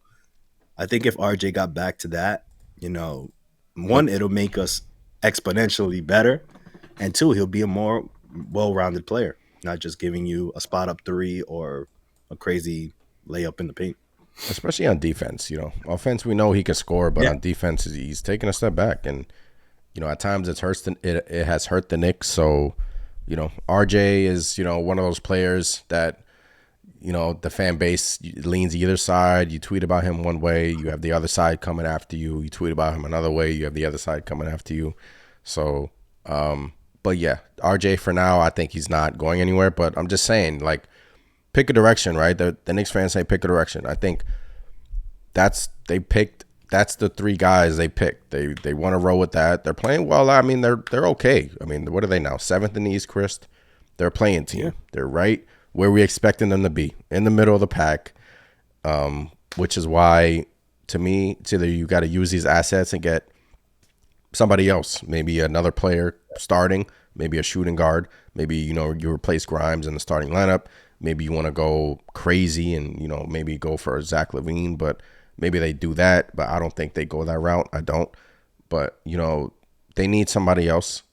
I think if RJ got back to that, one, it'll make us exponentially better. And two, he'll be a more well-rounded player, not just giving you a spot-up three or a crazy layup in the paint. Especially on defense, offense, we know he can score, but on defense, he's taking a step back, and at times it has hurt the Knicks. So, RJ is one of those players that the fan base leans either side. You tweet about him one way, you have the other side coming after you. You tweet about him another way, you have the other side coming after you. So, but yeah, RJ for now, I think he's not going anywhere. But I'm just saying, like, pick a direction, right? The Knicks fans say pick a direction. I think that's the 3 guys they picked. They want to roll with that. They're playing well. I mean, they're okay. I mean, what are they now? 7th in the East, Chris. They're a playing team. Yeah. They're right where we expecting them to be, in the middle of the pack. Which is why, to me, it's either you got to use these assets and get somebody else, maybe another player starting, maybe a shooting guard, maybe you replace Grimes in the starting lineup. Maybe you want to go crazy and, maybe go for Zach LaVine, but maybe they do that. But I don't think they go that route. I don't. but they need somebody else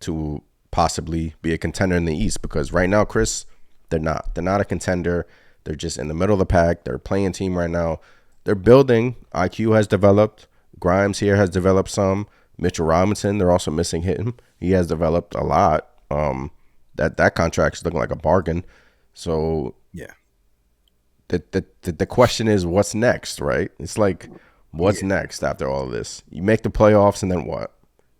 to possibly be a contender in the East, because right now, Chris, they're not a contender. They're just in the middle of the pack. They're a playing team right now. They're building. IQ has developed. Grimes here has developed some. Mitchell Robinson, they're also missing him. He has developed a lot. That contract's looking like a bargain. So yeah, the question is, what's next, right? It's like, what's next after all of this? You make the playoffs, and then what?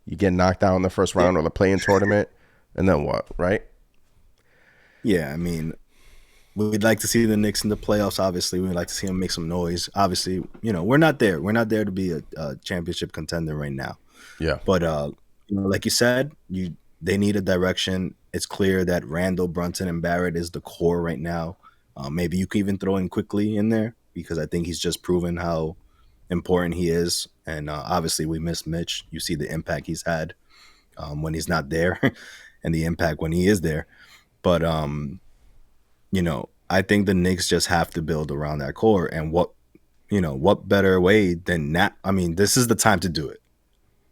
You get knocked out in the first round or the play-in tournament, and then what, right? Yeah, I mean, we'd like to see the Knicks in the playoffs. Obviously, we'd like to see them make some noise. Obviously, we're not there. We're not there to be a championship contender right now. Yeah. But like you said, they need a direction. It's clear that Randall, Brunson, and Barrett is the core right now. Maybe you can even throw in Quickley in there, because I think he's just proven how important he is. And obviously, we miss Mitch. You see the impact he's had when he's not there, and the impact when he is there. But I think the Knicks just have to build around that core. And what better way than that? I mean, this is the time to do it.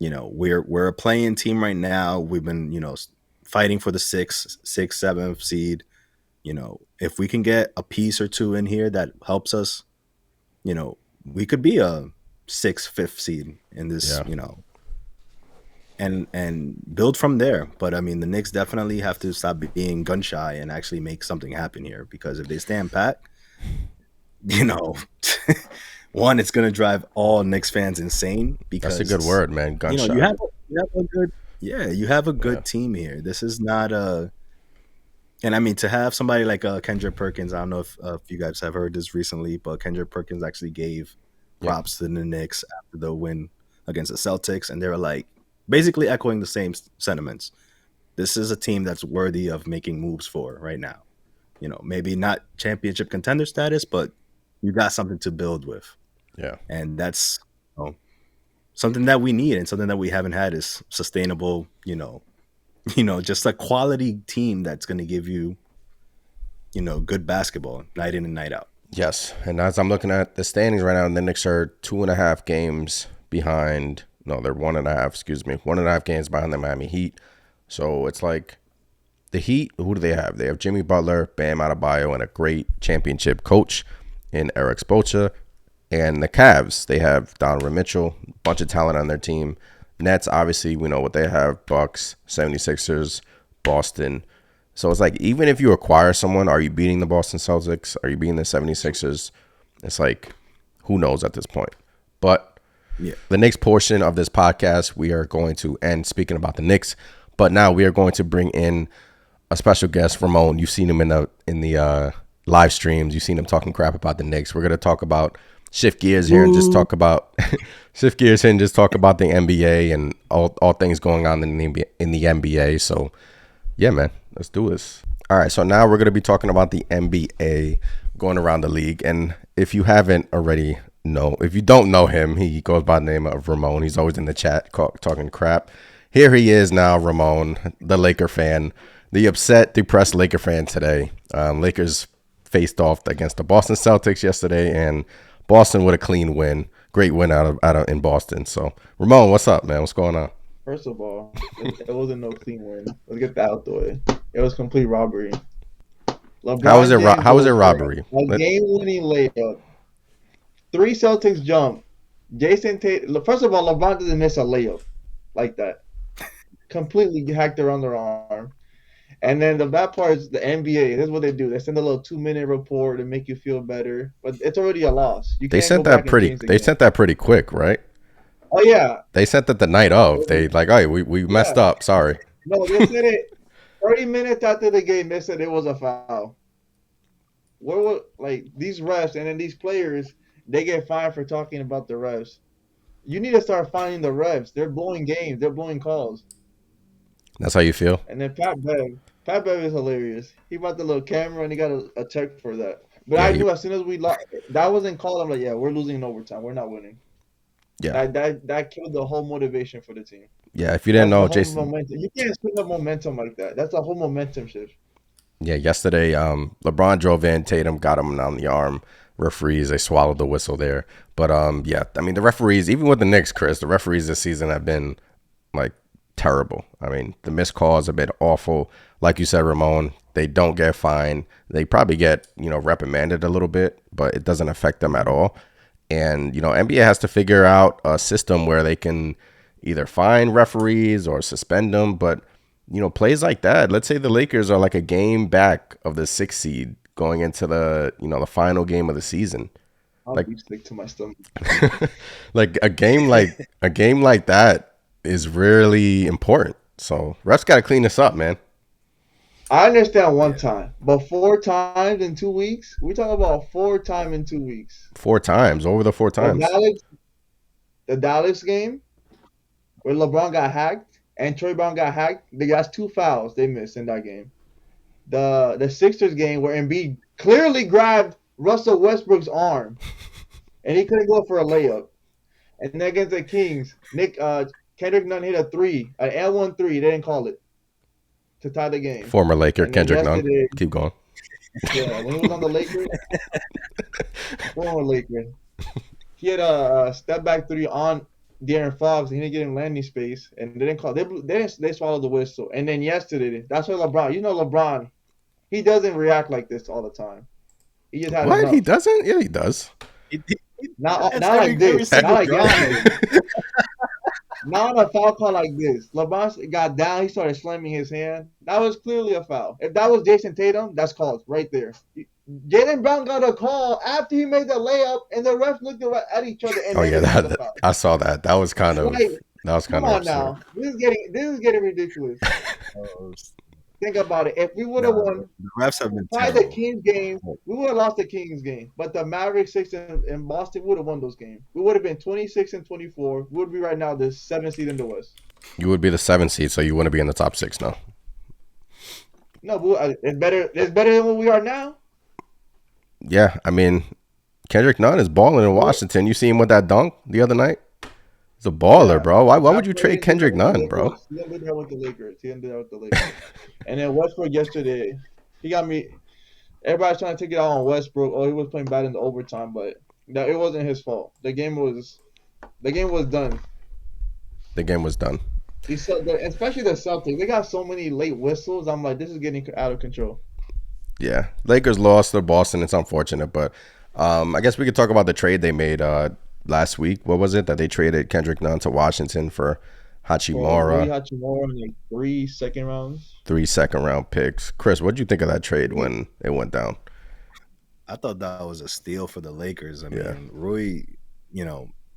We're a playing team right now. We've been, fighting for the sixth, seventh seed. If we can get a piece or two in here that helps us, we could be a sixth, fifth seed in this, and build from there. But I mean, the Knicks definitely have to stop being gun shy and actually make something happen here, because if they stand pat, one, it's going to drive all Knicks fans insane. Because that's a good word, man. Gun shy. You have a good team here. This is not and I mean, to have somebody like Kendrick Perkins, I don't know if you guys have heard this recently, but Kendrick Perkins actually gave props to the Knicks after the win against the Celtics, and they were like basically echoing the same sentiments. This is a team that's worthy of making moves for right now. Maybe not championship contender status, but you got something to build with. Yeah. And that's something that we need, and something that we haven't had is sustainable, just a quality team that's going to give you, good basketball night in and night out. Yes. And as I'm looking at the standings right now, the Knicks are 2.5 games behind. No, they're 1.5, 1.5 games behind the Miami Heat. So it's like the Heat, who do they have? They have Jimmy Butler, Bam Adebayo, and a great championship coach in Eric Spoelstra. And the Cavs, they have Donovan Mitchell, a bunch of talent on their team. Nets, obviously, we know what they have. Bucks, 76ers, Boston. So it's like, even if you acquire someone, are you beating the Boston Celtics? Are you beating the 76ers? It's like, who knows at this point? But the Knicks portion of this podcast, we are going to end speaking about the Knicks. But now we are going to bring in a special guest, Ramon. You've seen him in the live streams. You've seen him talking crap about the Knicks. We're going to talk about shift gears here and just talk about the NBA and all things going on in the NBA. So yeah, man, let's do this. All right, so now we're going to be talking about the NBA going around the league. And if you haven't already if you don't know him, he goes by the name of Ramon. He's always in the chat talking crap. Here he is now, Ramon, the Laker fan, the upset, depressed Laker fan today. Lakers faced off against the Boston Celtics yesterday, and Boston with a clean win. Great win out of in Boston. So, Ramon, what's up, man? What's going on? First of all, it wasn't no clean win. Let's get that out the way. It was complete robbery. How was it robbery? A game-winning layup. 3 Celtics jump. Jason Tatum. First of all, LeBron doesn't miss a layup like that. Completely hacked around their arm. And then the bad part is the NBA. This is what they do. They send a little 2-minute report to make you feel better, but it's already a loss. They sent that pretty quick, right? Oh yeah. They sent that the night of. They like, oh, we messed up. Sorry. No, they said it 30 minutes after the game. They said it was a foul. Where were these refs and then these players? They get fined for talking about the refs. You need to start finding the refs. They're blowing games. They're blowing calls. That's how you feel? And then Pat Bev is hilarious. He brought the little camera and he got a check for that. But I knew as soon as we lost, that wasn't called. I'm like, yeah, we're losing in overtime. We're not winning. Yeah. That killed the whole motivation for the team. Yeah, if you didn't know, Jason. Momentum. You can't spin up momentum like that. That's a whole momentum shift. Yeah, yesterday, LeBron drove in. Tatum got him on the arm. referees, they swallowed the whistle there. But yeah, I mean the referees, even with the Knicks, Chris, the referees this season have been like terrible. I mean the missed calls have been awful. Like you said, Ramon, they don't get fined. They probably get reprimanded a little bit, but it doesn't affect them at all. And NBA has to figure out a system where they can either fine referees or suspend them. But plays like that, let's say the Lakers are like a game back of the 6th seed going into the the final game of the season. I'll be sick to my stomach. Like a game like that is really important. So refs got to clean this up, man. I understand one time, but 4 times in 2 weeks? We talk about 4 times in 2 weeks. 4 times, over the 4 times. The Dallas game where LeBron got hacked and Troy Brown got hacked, that's 2 fouls they missed in that game. The Sixers game where Embiid clearly grabbed Russell Westbrook's arm and he couldn't go for a layup. And then against the Kings, Kendrick Nunn hit a 3, an L1 3, they didn't call it, to tie the game. Former Laker, Kendrick Nunn. Keep going. Yeah, when he was on the Lakers, former Laker, he had a step back 3 on De'Aaron Fox, and he didn't get him landing space, and they didn't call. They swallowed the whistle. And then yesterday, that's why LeBron. LeBron, he doesn't react like this all the time. He just had what? Enough. He doesn't? Yeah, he does. Not like this. Not like Giannis. Not a foul call like this. LeBron got down. He started slamming his hand. That was clearly a foul. If that was Jason Tatum, that's called right there. Jaylen Brown got a call after he made the layup, and the refs looked at each other. And I saw that. That was kind of. Like, that was kind come of. on now, this is getting ridiculous. Think about it. If we would have won the refs have been the Kings game, we would have lost the Kings game. But the Mavericks 6 in Boston would have won those games. We would have been 26-24. We would be right now the 7th seed in the West. You would be the 7th seed, so you wouldn't be in the top 6 now. No, but it's better. It's better than what we are now. Yeah, I mean, Kendrick Nunn is balling in Washington. You see him with that dunk the other night? He's a baller, bro. Why would you trade Kendrick Nunn, bro? He ended that with the Lakers. And then Westbrook yesterday, he got me. Everybody's trying to take it out on Westbrook. Oh, he was playing bad in the overtime, but it wasn't his fault. The game was done. The game was done. Especially the Celtics. They got so many late whistles. I'm like, this is getting out of control. Yeah, Lakers lost to Boston. It's unfortunate, but I guess we could talk about the trade they made last week. What was it that they traded Kendrick Nunn to Washington for Hachimura? Hachimura and 3 second rounds. 3 second-round picks. Chris, what did you think of that trade when it went down? I thought that was a steal for the Lakers. I mean, Rui,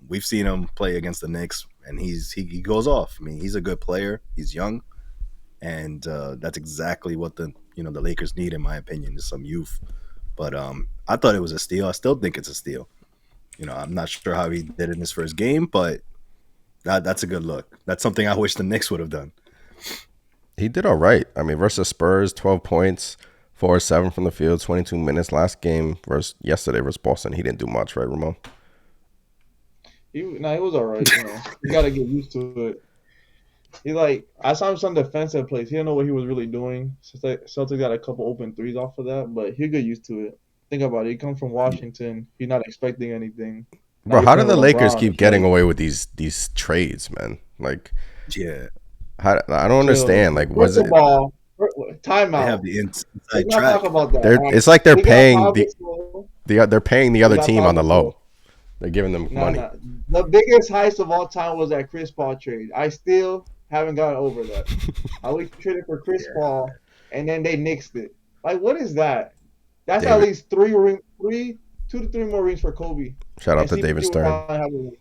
we've seen him play against the Knicks, and he goes off. I mean, he's a good player. He's young, and that's exactly what the Lakers need, in my opinion, is some youth. But I thought it was a steal. I still think it's a steal. I'm not sure how he did in his first game, but that's a good look. That's something I wish the Knicks would have done. He did all right. I mean, versus Spurs, 12 points, 4-7 from the field, 22 minutes. Last game yesterday versus Boston, he didn't do much, right, Ramon? He was all right. You got to get used to it. I saw him some defensive plays. He didn't know what he was really doing. Celtics got a couple open threes off of that, but he'll get used to it. Think about it. He comes from Washington. He's not expecting anything. Bro, how do the Lakers keep getting away with these trades, man? Like, yeah, I don't understand. Like, was it timeout? They have the inside track. Talk about that. It's like they're paying they're paying the other team on the low. They're giving them money. No. The biggest heist of all time was that Chris Paul trade. I still haven't gotten over that. I was traded for Chris Paul, and then they nixed it. Like, what is that? That's at least 2 to 3 more rings for Kobe. Shout out to David Stern.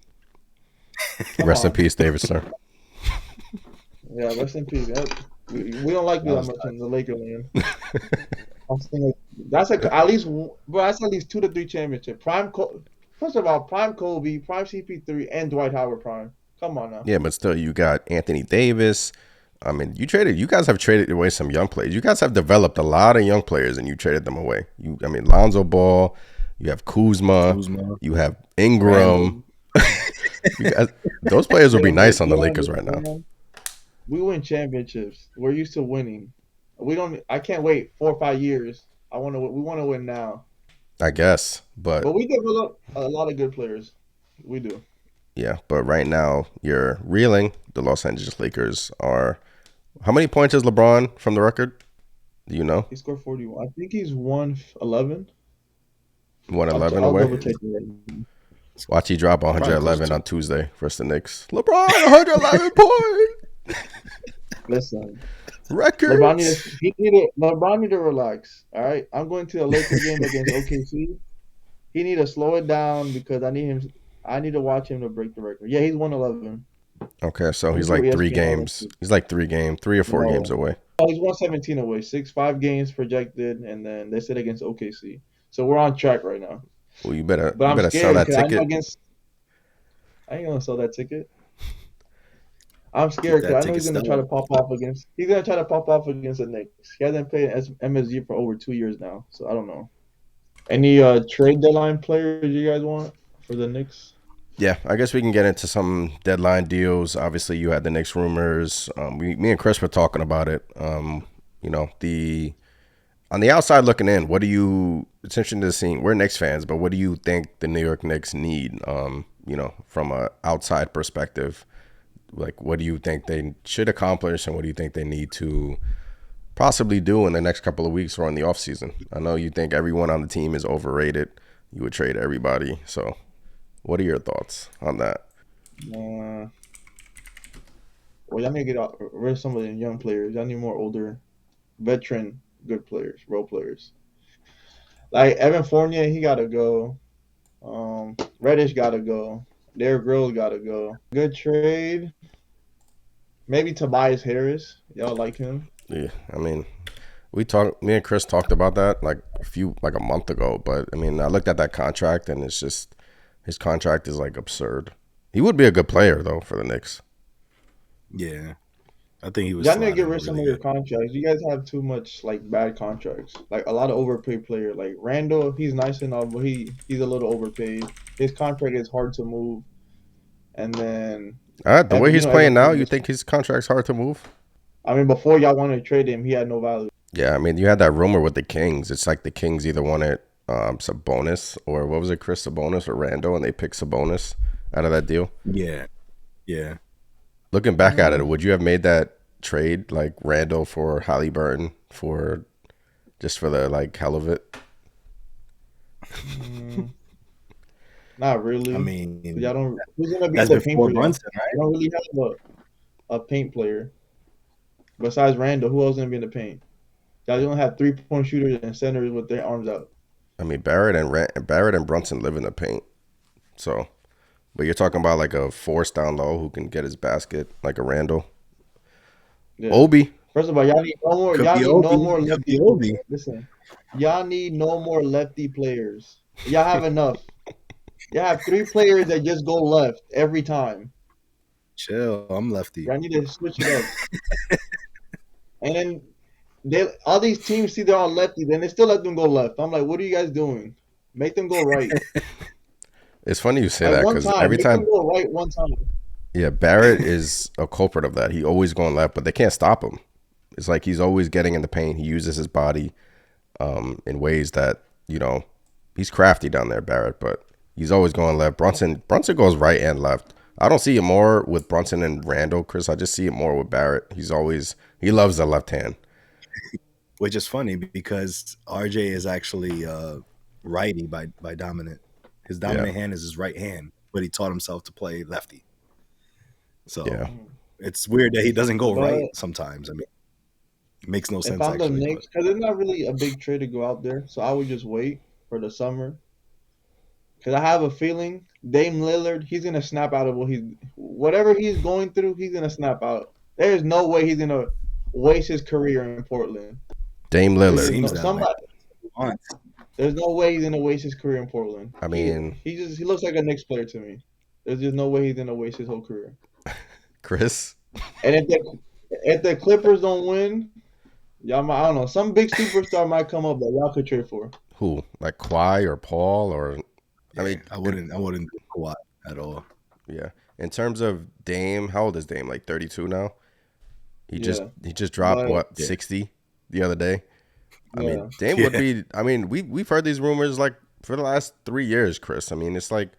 Rest in peace, David Stern. Yeah, rest in peace. We don't like you that much in the Lakers, man. That's at least 2 to 3 championship. First of all, prime Kobe, prime CP3, and Dwight Howard prime. Come on now. Yeah, but still, you got Anthony Davis. I mean, you guys have traded away some young players. You guys have developed a lot of young players, and you traded them away. Lonzo Ball. You have Kuzma. You have Ingram. Those players will be nice on the Lakers right now. We win championships. We're used to winning. I can't wait 4 or 5 years. We want to win now. I guess, but But we develop a lot of good players. We do. yeah, but right now you're reeling. The Los Angeles Lakers are. How many points is LeBron from the record? Do you know? He scored 41. I think he's 111. 111 I'll away. double check it. Watch he drop Probably close 111 to- on Tuesday versus the Knicks. LeBron 111 point Listen, records. LeBron need to relax. All right, I'm going to a Laker game against OKC. He need to slow it down because I need to watch him to break the record. Yeah, he's 111. Okay, so he's Let me like see what 3 ESPN games. He's like 3 or 4 No. games away. Oh, he's 117 away. 5 games projected, and then they said against OKC. So we're on track right now. Well, you better But I'm sell scared that because ticket. I ain't gonna sell that ticket. I'm scared That because I know ticket he's gonna still- try to pop off against. He's gonna try to pop off against the Knicks. He hasn't played MSG for over 2 years now, so I don't know. Any trade deadline players you guys want for the Knicks? Yeah, I guess we can get into some deadline deals. Obviously, you had the Knicks rumors. Me and Chris were talking about it. You know, on the outside looking in, what do you? It's interesting to see. We're Knicks fans, but what do you think the New York Knicks need? You know, from a outside perspective, like what do you think they should accomplish, and what do you think they need to possibly do in the next couple of weeks or in the offseason? I know you think everyone on the team is overrated. You would trade everybody. So, what are your thoughts on that? Well, y'all need to get rid of some of the young players. Y'all need more older, veteran, good players, role players. Like Evan Fournier, he gotta go. Reddish gotta go. Derrick Rose gotta go. Good trade. Maybe Tobias Harris. Y'all like him? Yeah, I mean, me and Chris talked about that like a month ago. But I mean, I looked at that contract and it's just his contract is like absurd. He would be a good player though for the Knicks. Yeah, I think he was. Y'all need to sliding get rid of some really of your good. contracts. You guys have too much like bad contracts. Like a lot of overpaid player. Like Randall, he's nice enough, but he's a little overpaid. His contract is hard to move. And then The way he's playing now, you Fournier- think his contract's hard to move? I mean, before y'all wanted to trade him, he had no value. Yeah, I mean, you had that rumor with the Kings. It's like the Kings either wanted Sabonis or what was it, Chris Sabonis or Randall, and they picked Sabonis out of that deal. Yeah. Looking back at it, would you have made that trade like Randall for Halliburton for just for the like hell of it? Not really. I mean, y'all don't. Who's gonna be that's the paint before for y'all? Brunson, right? You don't really have a paint player besides Randall. Who else gonna be in the paint? Y'all don't have 3-point shooters and centers with their arms out. I mean, Barrett and Brunson live in the paint. So, but you're talking about like a force down low who can get his basket like a Randall. Yeah. Obi. First of all, y'all need no more. Could Y'all be need Obi. no more Could lefty. be Obi. Listen, y'all need no more lefty players. Y'all have enough. Y'all have 3 players that just go left every time. Chill. I'm lefty. Y'all need to switch it up. And then all these teams see they're all lefty, then they still let them go left. I'm like, what are you guys doing? Make them go right. It's funny you say Like that one because time, every make time, them go right one time. yeah, Barrett is a culprit of that. He always going left, but they can't stop him. It's like he's always getting in the paint. He uses his body in ways that, you know, he's crafty down there, Barrett, but he's always going left. Brunson goes right and left. I don't see it more with Brunson and Randall, Chris. I just see it more with Barrett. He loves the left hand. Which is funny because RJ is actually righty by dominant. His dominant hand is his right hand, but he taught himself to play lefty. So Yeah. it's weird that he doesn't go But- right sometimes. I mean, it makes no sense If I'm the actually. Knicks, because it's not really a big trade to go out there, so I would just wait for the summer. Because I have a feeling Dame Lillard, he's gonna snap out of whatever he's going through, he's gonna snap out. There's no way he's gonna waste his career in Portland. Dame It Lillard. seems that way. There's no way he's gonna waste his career in Portland. I mean- he looks like a Knicks player to me. There's just no way he's gonna waste his whole career. Chris. And if the Clippers don't win, y'all I don't know, some big superstar might come up that y'all could trade for. Who? Like Kawhi or Paul or I mean, I wouldn't do Kawhi at all. yeah. In terms of Dame, how old is Dame? Like 32 now? He just dropped But- what, 60 the other day? I Yeah. mean, Dame would be I mean, we've heard these rumors like for the last 3 years, Chris. I mean, it's like,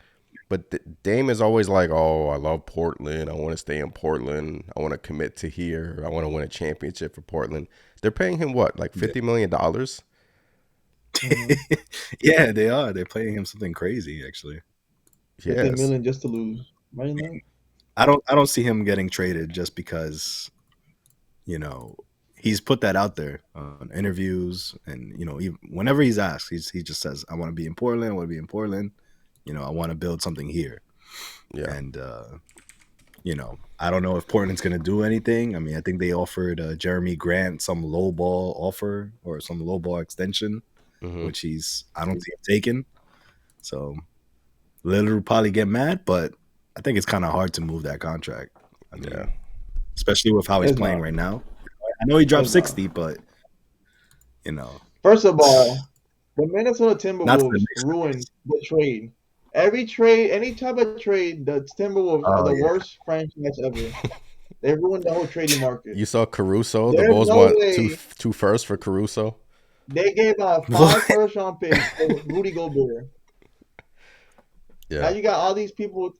but Dame is always like, oh, I love Portland. I want to stay in Portland. I want to commit to here. I want to win a championship for Portland. They're paying him what, like $50 million? Yeah, they are. They're paying him something crazy, actually. Yes. 50 million just to lose. Imagine that. I don't see him getting traded just because, you know, he's put that out there on interviews, and you know, whenever he's asked, he just says, "I want to be in Portland. I want to be in Portland. You know, I want to build something here." Yeah. And you know, I don't know if Portland's going to do anything. I mean, I think they offered Jeremy Grant some lowball offer or some lowball extension, which I don't see him taking. So Lillard will probably get mad, but I think it's kind of hard to move that contract. I mean, especially with how he's playing right now. I know he dropped 60, but you know. First of all, the Minnesota Timberwolves ruined the trade. Every trade, any type of trade, the Timberwolves are the worst franchise ever. They ruined the whole trading market. You saw Caruso. The Bulls want two firsts for Caruso. They gave out 5 first-round picks for Rudy Gobert. Yeah. Now you got all these people,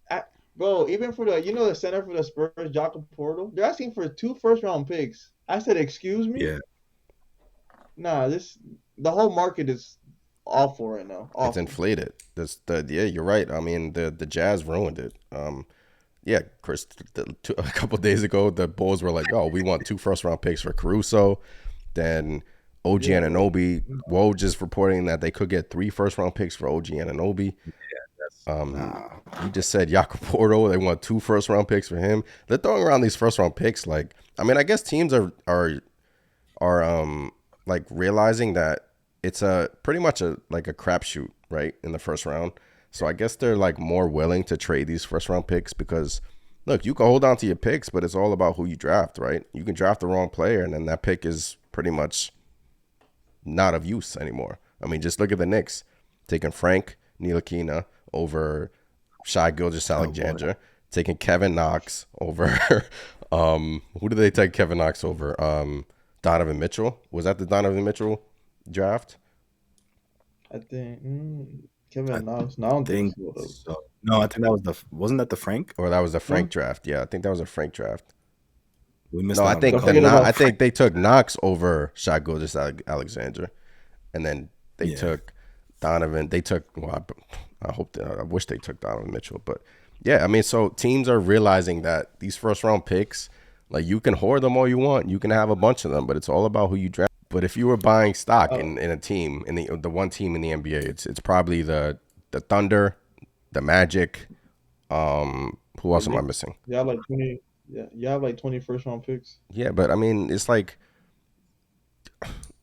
bro. Even for the center for the Spurs, Jakob Portal, they're asking for 2 first-round picks. I said, excuse me. Yeah. Nah, the whole market is awful right now. Awful. It's inflated. Yeah, you're right. I mean, the Jazz ruined it. Yeah, Chris. A couple of days ago, the Bulls were like, "Oh, we want 2 first-round picks for Caruso." Then OG Anunoby. Woj just reporting that they could get 3 first-round picks for OG Anunoby. You just said Jakob Porto. They want 2 first-round picks for him. They're throwing around these first-round picks. Like, I mean, I guess teams are like realizing that it's pretty much a crapshoot, right, in the first round. So I guess they're like more willing to trade these first-round picks because, look, you can hold on to your picks, but it's all about who you draft, right? You can draft the wrong player, and then that pick is pretty much not of use anymore. I mean, just look at the Knicks taking Frank Ntilikina over Shai Gilgeous-Alexander, taking Kevin Knox over who did they take Kevin Knox over? Donovan Mitchell. Was that the Donovan Mitchell draft? I think Kevin Knox. No, I don't think so. No, I think that wasn't that the Frank? Or that was the Frank draft. Yeah, I think that was a Frank draft. We missed I think they took Knox over Shai Gilgeous-Alexander, and then they took Donovan. They took. Well, I wish they took Donovan Mitchell, but yeah, I mean, so teams are realizing that these first round picks, like, you can hoard them all you want, you can have a bunch of them, but it's all about who you draft. But if you were buying stock in a team, in the one team in the NBA, it's probably the Thunder, the Magic. Who else am I missing? You have like 20. Yeah, you have like 20 first round picks. Yeah, but I mean, it's like,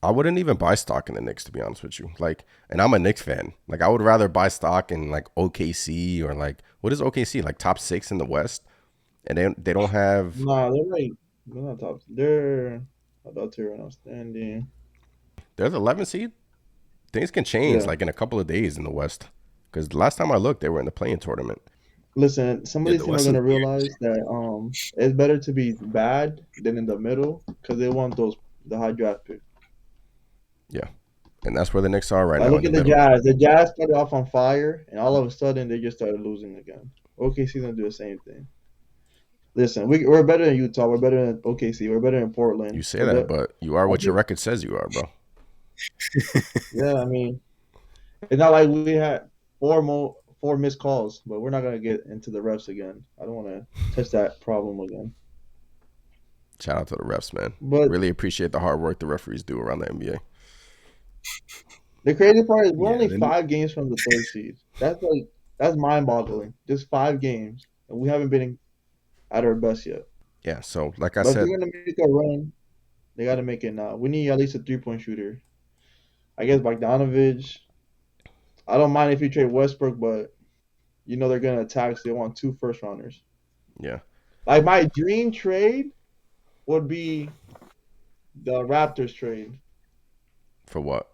I wouldn't even buy stock in the Knicks, to be honest with you. Like, and I'm a Knicks fan. Like, I would rather buy stock in like OKC or like, what is OKC? Like top 6 in the West, and they don't have. Nah, they're not top. They're about to run outstanding. They're the 11th seed. Things can change like in a couple of days in the West, because the last time I looked, they were in the play-in tournament. Listen, some of these teams are gonna realize that it's better to be bad than in the middle because they want the high draft pick. Yeah, and that's where the Knicks are right now. Look at the Jazz. The Jazz started off on fire, and all of a sudden they just started losing again. OKC's gonna do the same thing. Listen, we're better than Utah. We're better than OKC. We're better than Portland. You say that, but you are what your record says you are, bro. Yeah, I mean, it's not like we had 4 missed calls, but we're not gonna get into the refs again. I don't want to touch that problem again. Shout out to the refs, man. But really appreciate the hard work the referees do around the NBA. The crazy part is we're only 5 games from the 3rd seed. That's mind-boggling. Just 5 games, and we haven't been at our best yet. Yeah, so like I said, if they're gonna make a run, they got to make it now. We need at least a 3-point shooter. I guess Bogdanovich. I don't mind if you trade Westbrook, but they're gonna attack, so they want 2 first-rounders. Yeah. Like, my dream trade would be the Raptors trade. For what?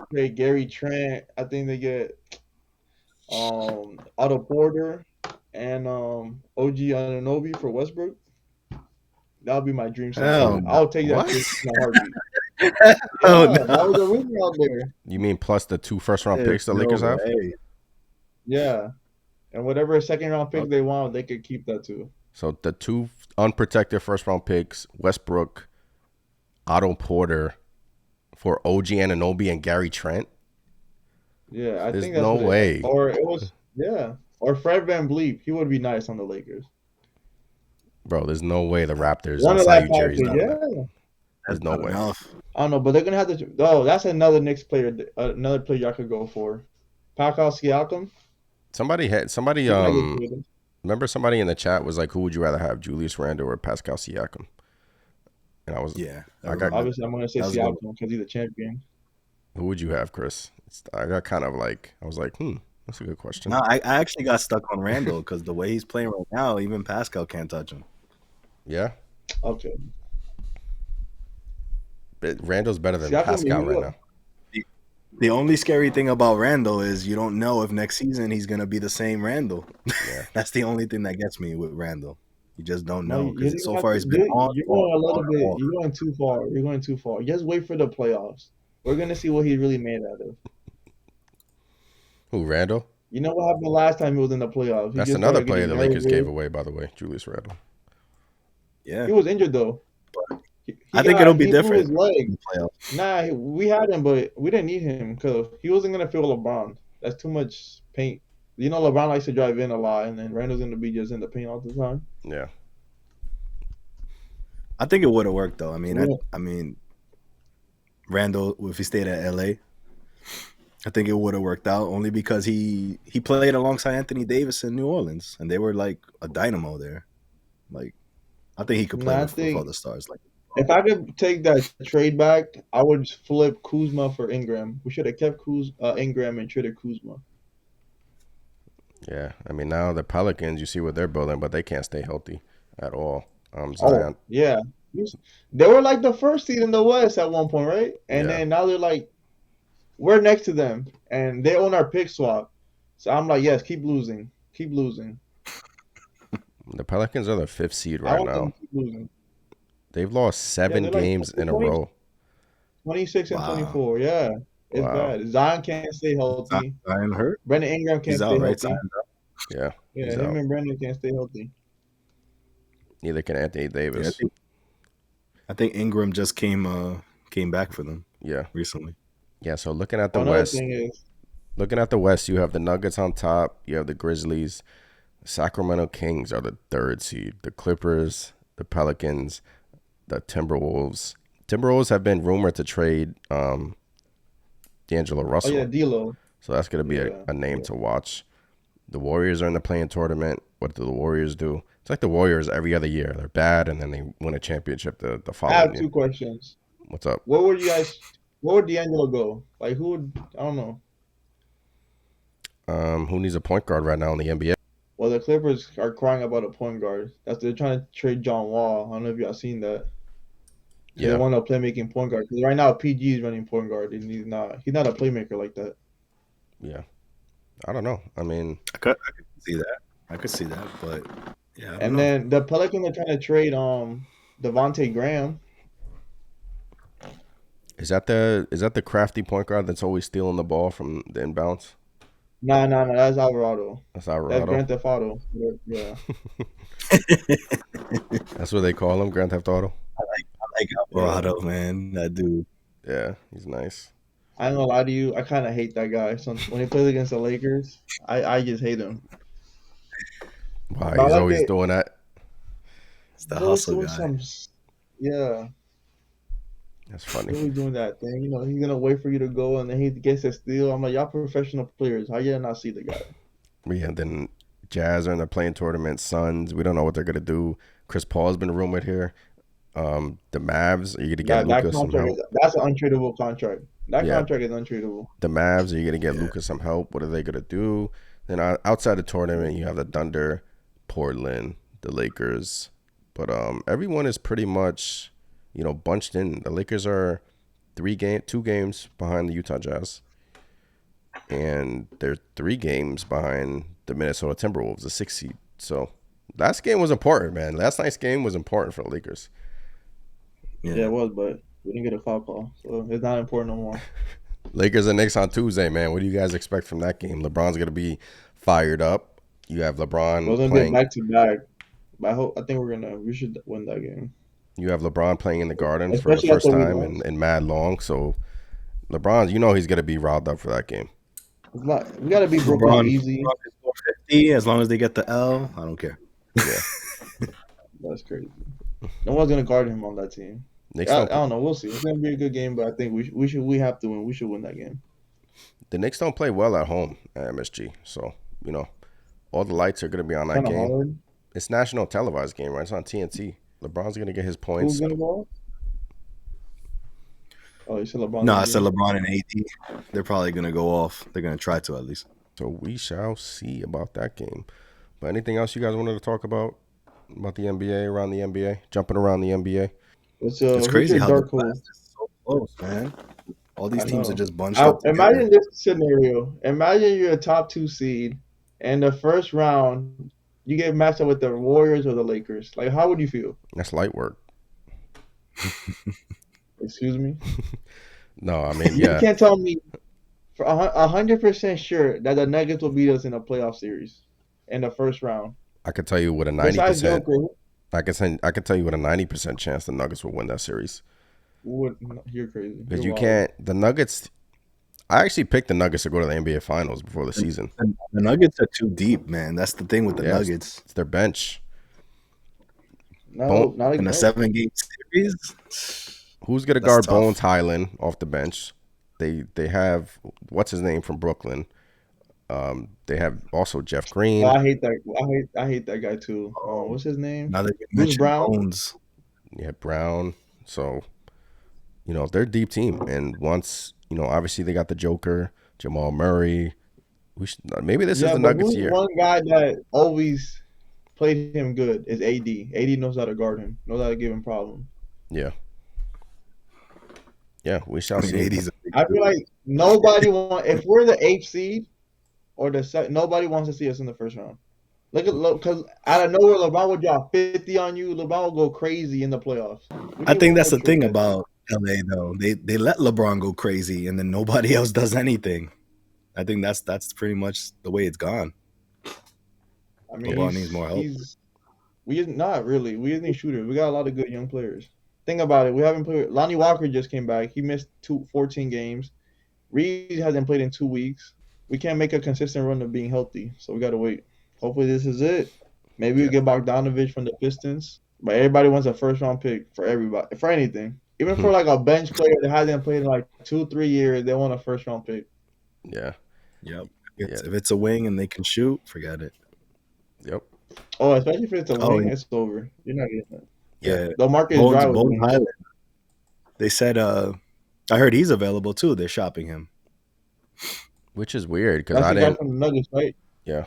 Trade Gary Trent. I think they get Otto Porter and OG Anunoby for Westbrook. That would be my dream. I'll take that in a heartbeat. Oh That no! was a rumor out there. You mean plus the 2 first-round There's picks the no Lakers have? way. Yeah, and whatever second round pick Okay. they want, they could keep that too. So the 2 unprotected first-round picks, Westbrook, Otto Porter, for OG Anunoby and Gary Trent. Yeah, I There's think that's no what way. or it was. Yeah, or Fred VanVleet. He would be nice on the Lakers. Bro, there's no way the Raptors One don't of sign that you Jerry's package, doing yeah. that. There's no way. Enough. I don't know, but they're gonna have to. Oh, that's another Knicks player. Another player y'all could go for. Pascal Siakam. Somebody He might get traded. remember somebody in the chat was like, who would you rather have, Julius Randle or Pascal Siakam? And I was, Yeah. I got, Obviously, I'm gonna say That was good. Siakam because he's a champion. who would you have, Chris? I got kind of like, I was like, that's a good question. No, I actually got stuck on Randall because the way he's playing right now, even Pascal can't touch him. Yeah, Okay. but Randall's better than Siakam, Pascal you right look- now. The only scary thing about Randall is you don't know if next season he's gonna be the same Randall. Yeah. That's the only thing that gets me with Randall. You just don't No, know you because don't so have far to- he's been on. You're going a little on, bit. on. You're going too far. You're going too far. Just wait for the playoffs. We're gonna see what he's really made out of. Who, Randall? You know what happened last time he was in the playoffs? He That's just another started player the getting Lakers nervous. gave away, by the way, Julius Randle. Yeah, He was injured though. I think it'll be he blew different his leg. in the playoffs. Nah, we had him, but we didn't need him because he wasn't gonna feel LeBron. That's too much paint. You know, LeBron likes to drive in a lot, and then Randall's gonna be just in the paint all the time. Yeah. I think it would have worked though. I mean, Yeah. I mean, Randall, if he stayed at LA, I think it would have worked out only because he played alongside Anthony Davis in New Orleans, and they were like a dynamo there. Like, I think he could play Nah, I with think- other stars. Like, If I could take that trade back, I would flip Kuzma for Ingram. We should have kept Ingram and traded Kuzma. Yeah. I mean, now the Pelicans, you see what they're building, but they can't stay healthy at all. Zion. Oh, yeah. They were like the first seed in the West at one point, right? And Yeah. then now they're like, we're next to them, and they own our pick swap. So I'm like, yes, keep losing. Keep losing. The Pelicans are the 5th seed I right want now. them to keep losing. They've lost 7 they're like games in a 20. row. 26 and Wow. 24. Yeah. It's Wow. bad. Zion can't stay healthy. Zion hurt. Brandon Ingram can't He's stay out, right? healthy. Zion's out. Yeah. Yeah, he's him out. and Brandon can't stay healthy. Neither can Anthony Yeah, Davis. I think Ingram just came back for them Yeah. recently. Yeah. So looking at the Another West, thing is, you have the Nuggets on top. You have the Grizzlies. Sacramento Kings are the 3rd seed. The Clippers, the Pelicans, the Timberwolves. Timberwolves have been rumored to trade D'Angelo oh Russell. yeah, D'Lo. So that's going to be Yeah, a name to watch. The Warriors are in the play-in tournament. What do the Warriors do? It's like the Warriors every other year. They're bad, and then they win a championship the I following have year. 2 questions. What's up? Where would D'Angelo go? Like who would, I don't know. Who needs a point guard right now in the NBA? Well, the Clippers are crying about a point guard. They're trying to trade John Wall. I don't know if y'all seen that. They Yeah. want a playmaking point guard. 'Cause right now, PG is running point guard, and he's not. He's not a playmaker like that. Yeah. I don't know. I mean, I could see that. I could see that, but yeah. I don't And know. then the Pelicans are trying to trade Devontae Graham. is that the crafty point guard that's always stealing the ball from the inbounds? No, that's Alvarado. That's That's Alvarado. Grand Theft Auto. Yeah. That's what they call him, Grand Theft Auto. I like Alvarado, man. That dude. Yeah, he's nice. I ain't gonna lie to you. I kind of hate that guy. So when he plays against the Lakers, I just hate him. Why? I He's like always it. doing that. It's the He's always hustle doing guy. yeah, That's he's funny. always doing that thing. You know, he's gonna wait for you to go, and then he gets a steal. I'm like, y'all professional players. How you not see the guy? Yeah, and then Jazz are in the playing tournament. Suns, we don't know what they're gonna do. Chris Paul's been rumored here. The Mavs, are you gonna get That Luka some contract, help? that's an untradeable contract. That Yeah. contract is untradeable. The Mavs, are you gonna get Yeah. Luka some help? What are they gonna do? Then outside the tournament, you have the Thunder, Portland, the Lakers. But everyone is pretty much, bunched in. The Lakers are 2 games behind the Utah Jazz, and they're 3 games behind the Minnesota Timberwolves, the 6th seed. So last game was important, man. Last night's game was important for the Lakers. Yeah, it was, but We didn't get a foul call, so it's not important no more. Lakers and Knicks on Tuesday, man. What do you guys expect from that game? LeBron's gonna be fired up. You have It's LeBron gonna be a playing. back to back. But I think we should win that game. You have LeBron playing in the Garden for the Especially first after we time lost. in mad long. So LeBron, he's gonna be riled up for that game. It's not, we gotta beat Brooklyn LeBron easy. 50 as long as they get the L. I don't care. Yeah. That's crazy. No one's gonna guard him on that team. I don't know. We'll see. It's gonna be a good game, but I think we have to win. We should win that game. The Knicks don't play well at home at MSG, so all the lights are gonna be on that game. Hard. It's national televised game, right? It's on TNT. LeBron's gonna get his points. Who's gonna go? Oh, you said LeBron. No, I said LeBron and AD. They're probably gonna go off. They're gonna try to at least. So we shall see about that game. But anything else you guys wanted to talk about the NBA, around the NBA, jumping around the NBA? It's crazy how the West is so close, man. All these teams are just bunched up together. Imagine this scenario. Imagine you're a top 2 seed, and the first round you get matched up with the Warriors or the Lakers. Like, how would you feel? That's light work. Excuse me? No, I mean, yeah. You can't tell me for 100% sure that the Nuggets will beat us in a playoff series in the first round. I could tell you with a 90%. I could tell you with a 90% chance the Nuggets will win that series. You're crazy. Because you can't. The Nuggets. I actually picked the Nuggets to go to the NBA Finals before the season. The Nuggets are too deep, man. That's the thing with the Nuggets. It's their bench. No, not in a 7-game series. Who's gonna guard Bones Highland off the bench? They have what's his name from Brooklyn. They have also Jeff Green. Oh, I hate that. I hate that guy too. What's his name? Now that you mentioned Bones. Yeah, Brown. So, they're a deep team, and once obviously they got the Joker, Jamal Murray. Maybe this is the Nuggets year. One guy that always played him good is AD. AD knows how to guard him. Knows how to give him problems. Yeah. Yeah, we shall see. I feel like nobody wants. If we're the 8th seed or nobody wants to see us in the first round. Because out of nowhere, LeBron would drop 50 on you. LeBron will go crazy in the playoffs. I think that's the thing about LA, though. They let LeBron go crazy, and then nobody else does anything. I think that's pretty much the way it's gone. I mean, LeBron needs more help. Not really. We just need shooters. We got a lot of good young players. Think about it. We haven't played. Lonnie Walker just came back. He missed 14 games. Reed hasn't played in 2 weeks. We can't make a consistent run of being healthy, so we got to wait. Hopefully this is it. Maybe we get Bogdanovich from the Pistons. But everybody wants a first-round pick for everybody, for anything. Even for like a bench player that hasn't played in like 2-3 years, they want a first-round pick. Yeah. Yep. If it's a wing and they can shoot, forget it. Yep. Oh, especially if it's a wing, it's over. You're not getting it. Yeah. The market is dry. Bones Highland. They said, I heard he's available too. They're shopping him. Which is weird because I didn't. From the Nuggets, right? Yeah.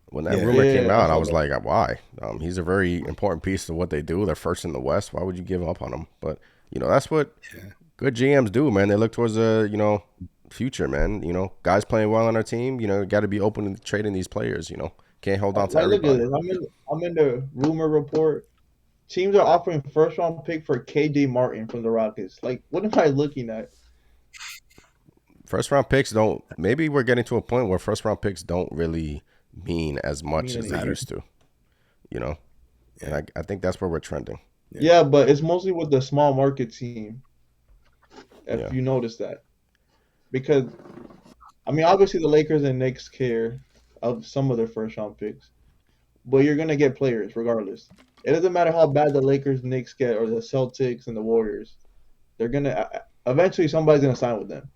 When that rumor came out, I was like, why? He's a very important piece to what they do. They're first in the West. Why would you give up on him? But, that's what good GMs do, man. They look towards the, future, man. Guys playing well on our team, got to be open to trading these players, Can't hold on to everybody. Look at this. I'm in the rumor report. Teams are offering first-round pick for KJ Martin from the Rockets. Like, what am I looking at? First-round picks don't – maybe we're getting to a point where first-round picks don't really mean as much as they used to, And I think that's where we're trending. Yeah, but it's mostly with the small market team, if you notice that. Because, I mean, obviously the Lakers and Knicks care of some of their first-round picks. But you're going to get players regardless. It doesn't matter how bad the Lakers, Knicks get, or the Celtics and the Warriors. They're going to – eventually somebody's going to sign with them.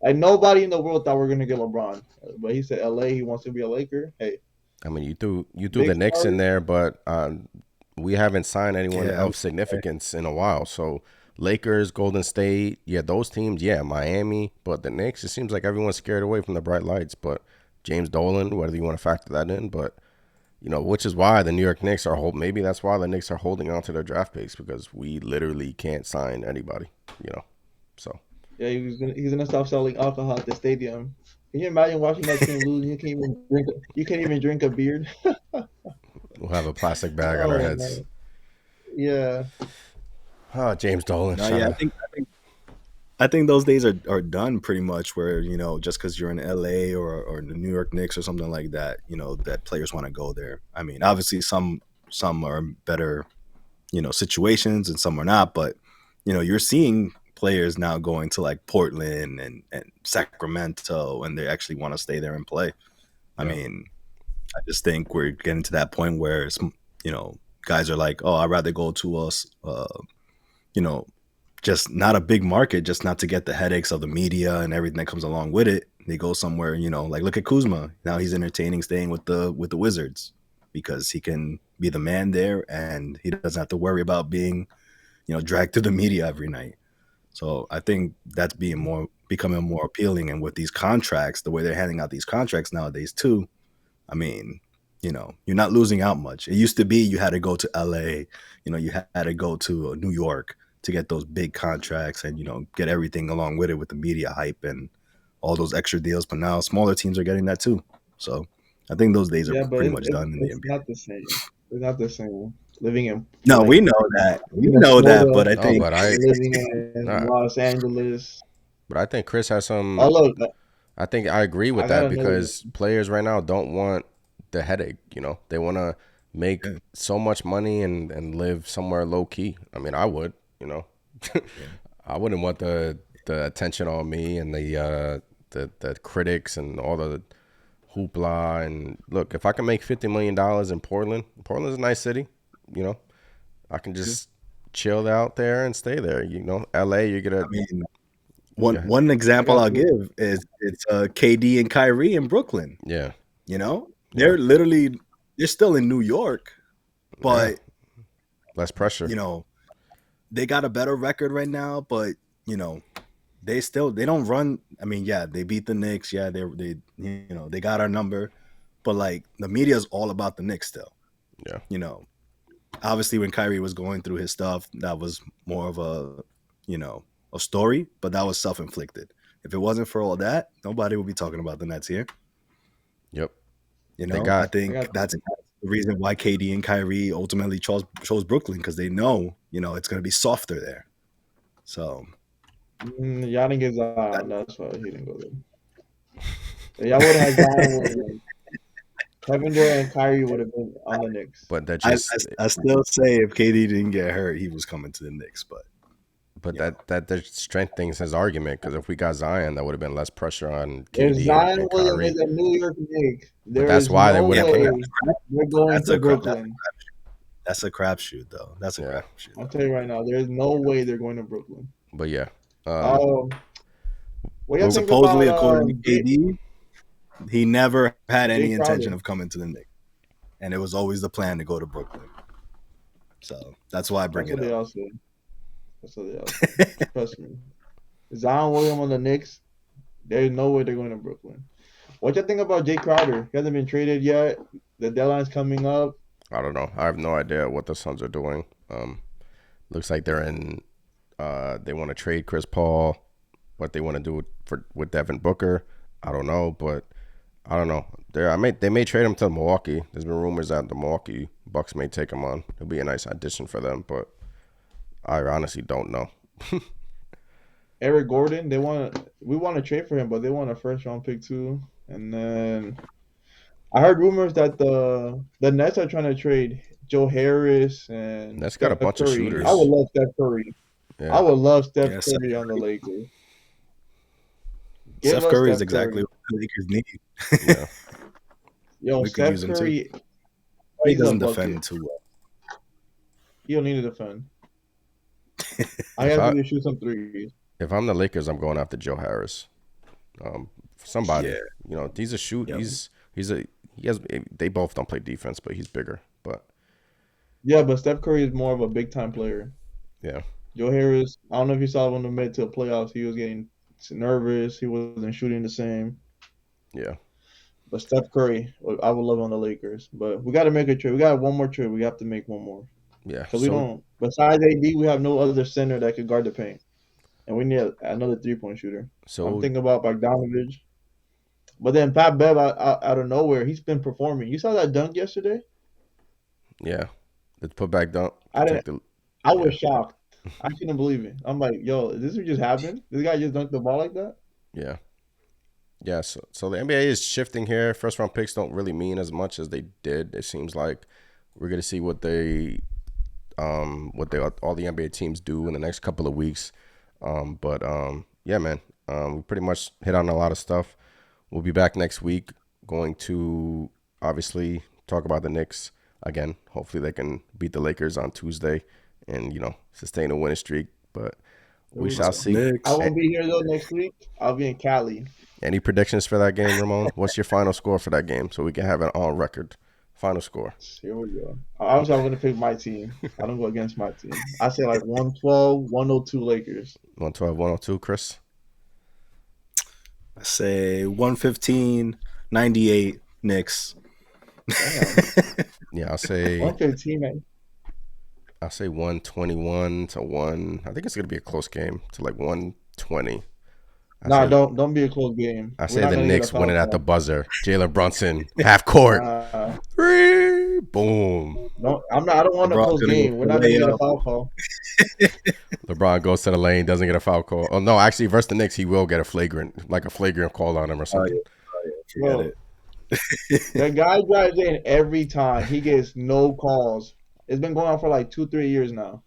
Like, nobody in the world thought we were going to get LeBron. But he said LA, he wants to be a Laker. Hey. I mean, you threw the Knicks in there, but we haven't signed anyone of significance in a while. So, Lakers, Golden State, those teams, Miami. But the Knicks, it seems like everyone's scared away from the bright lights. But James Dolan, whether you want to factor that in, but – which is why the New York Knicks are maybe that's why the Knicks are holding on to their draft picks, because we literally can't sign anybody, So yeah, he's gonna stop selling alcohol at the stadium. Can you imagine watching that team lose? You can't even drink a beer. We'll have a plastic bag on our heads. Man. Yeah. James Dolan. No, yeah, I think those days are done pretty much. Where just because you're in LA or the New York Knicks or something like that, that players want to go there. I mean, obviously some are in better situations and some are not, but you're seeing players now going to like Portland and Sacramento, and they actually want to stay there and play. I mean, I just think we're getting to that point where guys are like, oh, I'd rather go to us, just not a big market, just not to get the headaches of the media and everything that comes along with it. They go somewhere, like look at Kuzma. Now he's entertaining staying with the Wizards because he can be the man there and he doesn't have to worry about being, dragged to the media every night. So I think that's becoming more appealing. And with these contracts, the way they're handing out these contracts nowadays too, I mean, you're not losing out much. It used to be you had to go to LA, you had to go to New York to get those big contracts and, get everything along with it with the media hype and all those extra deals. But now smaller teams are getting that too. So I think those days are pretty much done in the NBA. It's not the same. It's not the same. Living in we know that. We know that, but I think living in Los Angeles. But I think Chris has some. Oh, look, I think I agree with that because players right now don't want the headache. They want to make so much money and live somewhere low key. I mean, I would. I wouldn't want the attention on me and the critics and all the hoopla. And look, if I can make $50 million in Portland's a nice city. I can just chill out there and stay there. LA, you're gonna. I mean, one example I'll give is it's KD and Kyrie in Brooklyn. Yeah, they're still in New York, but less pressure. They got a better record right now, but they don't run. I mean, they beat the Knicks. Yeah, they got our number, but like the media is all about the Knicks still. Yeah, obviously when Kyrie was going through his stuff, that was more of a story, but that was self-inflicted. If it wasn't for all that, nobody would be talking about the Nets here. Yep. I think that's the reason why KD and Kyrie ultimately chose Brooklyn, because they know, it's going to be softer there. So y'all didn't get Zion. That's why he didn't go there. Y'all would have had Zion. Kevin Durant and Kyrie would have been on the Knicks. But that just I still say if KD didn't get hurt, he was coming to the Knicks. But that strengthens his argument, because if we got Zion, that would have been less pressure on KD. If Zion and Kyrie was a New York Knicks, that's why they wouldn't play. They're going to Brooklyn. That's a crapshoot, though. That's a crapshoot. I'll tell you right now, there's no way they're going to Brooklyn. But yeah. Supposedly, according to KD, he never had any intention of coming to the Knicks, and it was always the plan to go to Brooklyn. So that's why I bring it up. That's what they all say. Trust me. Zion Williams on the Knicks, there's no way they're going to Brooklyn. What you think about Jay Crowder? He hasn't been traded yet. The deadline's coming up. I don't know. I have no idea what the Suns are doing. Looks like they're in. They want to trade Chris Paul. What they want to do with Devin Booker, I don't know. But I don't know. They may trade him to Milwaukee. There's been rumors that the Milwaukee Bucks may take him on. It'll be a nice addition for them, but I honestly don't know. Eric Gordon, we want to trade for him, but they want a first round pick too. And then I heard rumors that the Nets are trying to trade Joe Harris and Nets got a bunch of shooters. I would love Steph Curry. Yeah. I would love Steph Curry on the Lakers. Steph Curry is exactly what the Lakers need. Yeah. Yo, Steph Curry, he doesn't defend too well. You don't need to defend. I have to shoot some threes. If I'm the Lakers, I'm going after Joe Harris. Somebody, he's a shoot. Yep. They both don't play defense, but he's bigger. But Steph Curry is more of a big time player. Yeah. Joe Harris, I don't know if you saw him in the mid to the playoffs. He was getting nervous. He wasn't shooting the same. Yeah. But Steph Curry, I would love on the Lakers. But we got to make a trade. We got one more trade. We have to make one more. Yeah. Because we don't. Besides AD, we have no other center that could guard the paint, and we need another 3-point shooter. So I'm thinking about Bogdanovich. But then Pat Bev out of nowhere, he's been performing. You saw that dunk yesterday? Yeah. Let's put back dunk. I was shocked. I couldn't believe it. I'm like, yo, this just happened? This guy just dunked the ball like that? Yeah. Yeah, so the NBA is shifting here. First round picks don't really mean as much as they did. It seems like we're gonna see what all the NBA teams do in the next couple of weeks. Yeah, man, we pretty much hit on a lot of stuff. We'll be back next week, going to obviously talk about the Knicks again. Hopefully they can beat the Lakers on Tuesday and sustain a winning streak. But we shall see. Knicks. I won't be here though next week. I'll be in Cali. Any predictions for that game, Ramon? What's your final score for that game so we can have it on record? Final score. Here we go. Obviously, I'm going to pick my team. I don't go against my team. I say like 112, 102 Lakers. 112, 102, Chris? I say 115, 98 Knicks. Yeah, I'll say 115, man. I'll say 121 to 1. I think it's going to be a close game to like 120. Don't be a close game. I say the Knicks win it at the buzzer. Jalen Brunson, half court. 3, boom. No, I don't want a close game. We're not going to get a foul call. LeBron goes to the lane, doesn't get a foul call. Oh, no, actually, versus the Knicks, he will get a flagrant call on him or something. Forget it. The guy drives in every time. He gets no calls. It's been going on for like 2-3 years now.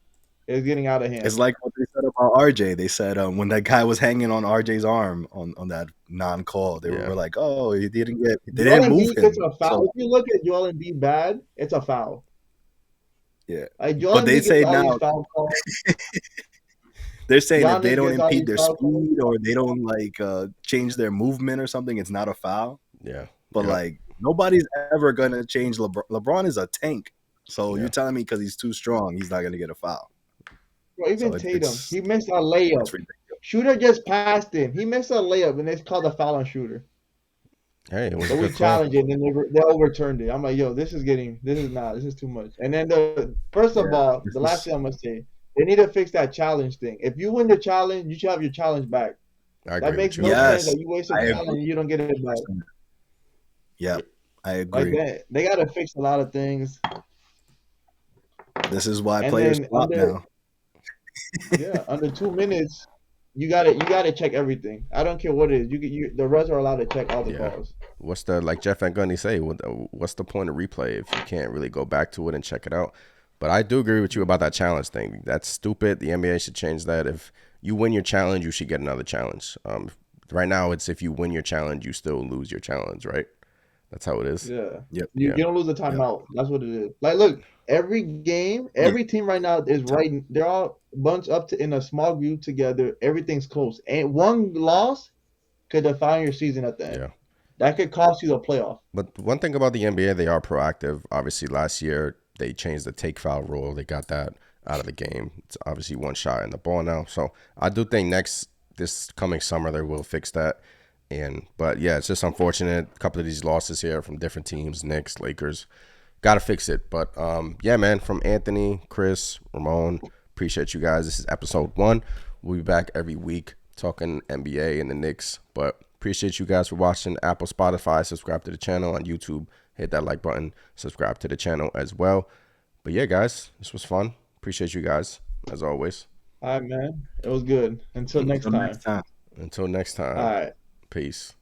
It's getting out of hand. It's like what they said about RJ. They said when that guy was hanging on RJ's arm on that non-call, they were like, "Oh, they didn't move him." It's a foul. If you look at Joel Embiid bad, it's a foul. Yeah, like Joel but they say now they're saying if they don't impede their speed or they don't change their movement or something, it's not a foul. Yeah, but nobody's ever gonna change LeBron. LeBron is a tank, so you're telling me because he's too strong, he's not gonna get a foul. Bro, even Tatum, he missed a layup. Shooter just passed him. He missed a layup, and it's called a foul on Shooter. Hey, it was so we challenged it, and then they overturned it. I'm like, yo, this is too much. And then the last thing I'm gonna say, they need to fix that challenge thing. If you win the challenge, you should have your challenge back. That makes no sense that you waste a challenge and you don't get it back. Yeah, I agree. Like they got to fix a lot of things. This is why players flop now. Yeah, under 2 minutes, you gotta check everything. I don't care what it is. The refs are allowed to check all the calls. What's like Jeff Van Gundy say? What's the point of replay if you can't really go back to it and check it out? But I do agree with you about that challenge thing. That's stupid. The NBA should change that. If you win your challenge, you should get another challenge. Right now, it's if you win your challenge, you still lose your challenge, right? That's how it is. Yeah. Yep. You don't lose the timeout. Yep. That's what it is. Like, look, every game, every team right now is right. They're all bunched up in a small group together. Everything's close. And one loss could define your season at the end. Yeah. That could cost you the playoff. But one thing about the NBA, they are proactive. Obviously, last year, they changed the take foul rule. They got that out of the game. It's obviously one shot in the ball now. So I do think this coming summer, they will fix that. But yeah, it's just unfortunate. A couple of these losses here from different teams, Knicks, Lakers, got to fix it. But yeah, man, from Anthony, Chris, Ramon, appreciate you guys. This is episode 1. We'll be back every week talking NBA and the Knicks. But appreciate you guys for watching. Apple, Spotify, subscribe to the channel on YouTube. Hit that like button. Subscribe to the channel as well. But yeah, guys, this was fun. Appreciate you guys as always. All right, man. It was good. Until next time. Until next time. All right. Peace.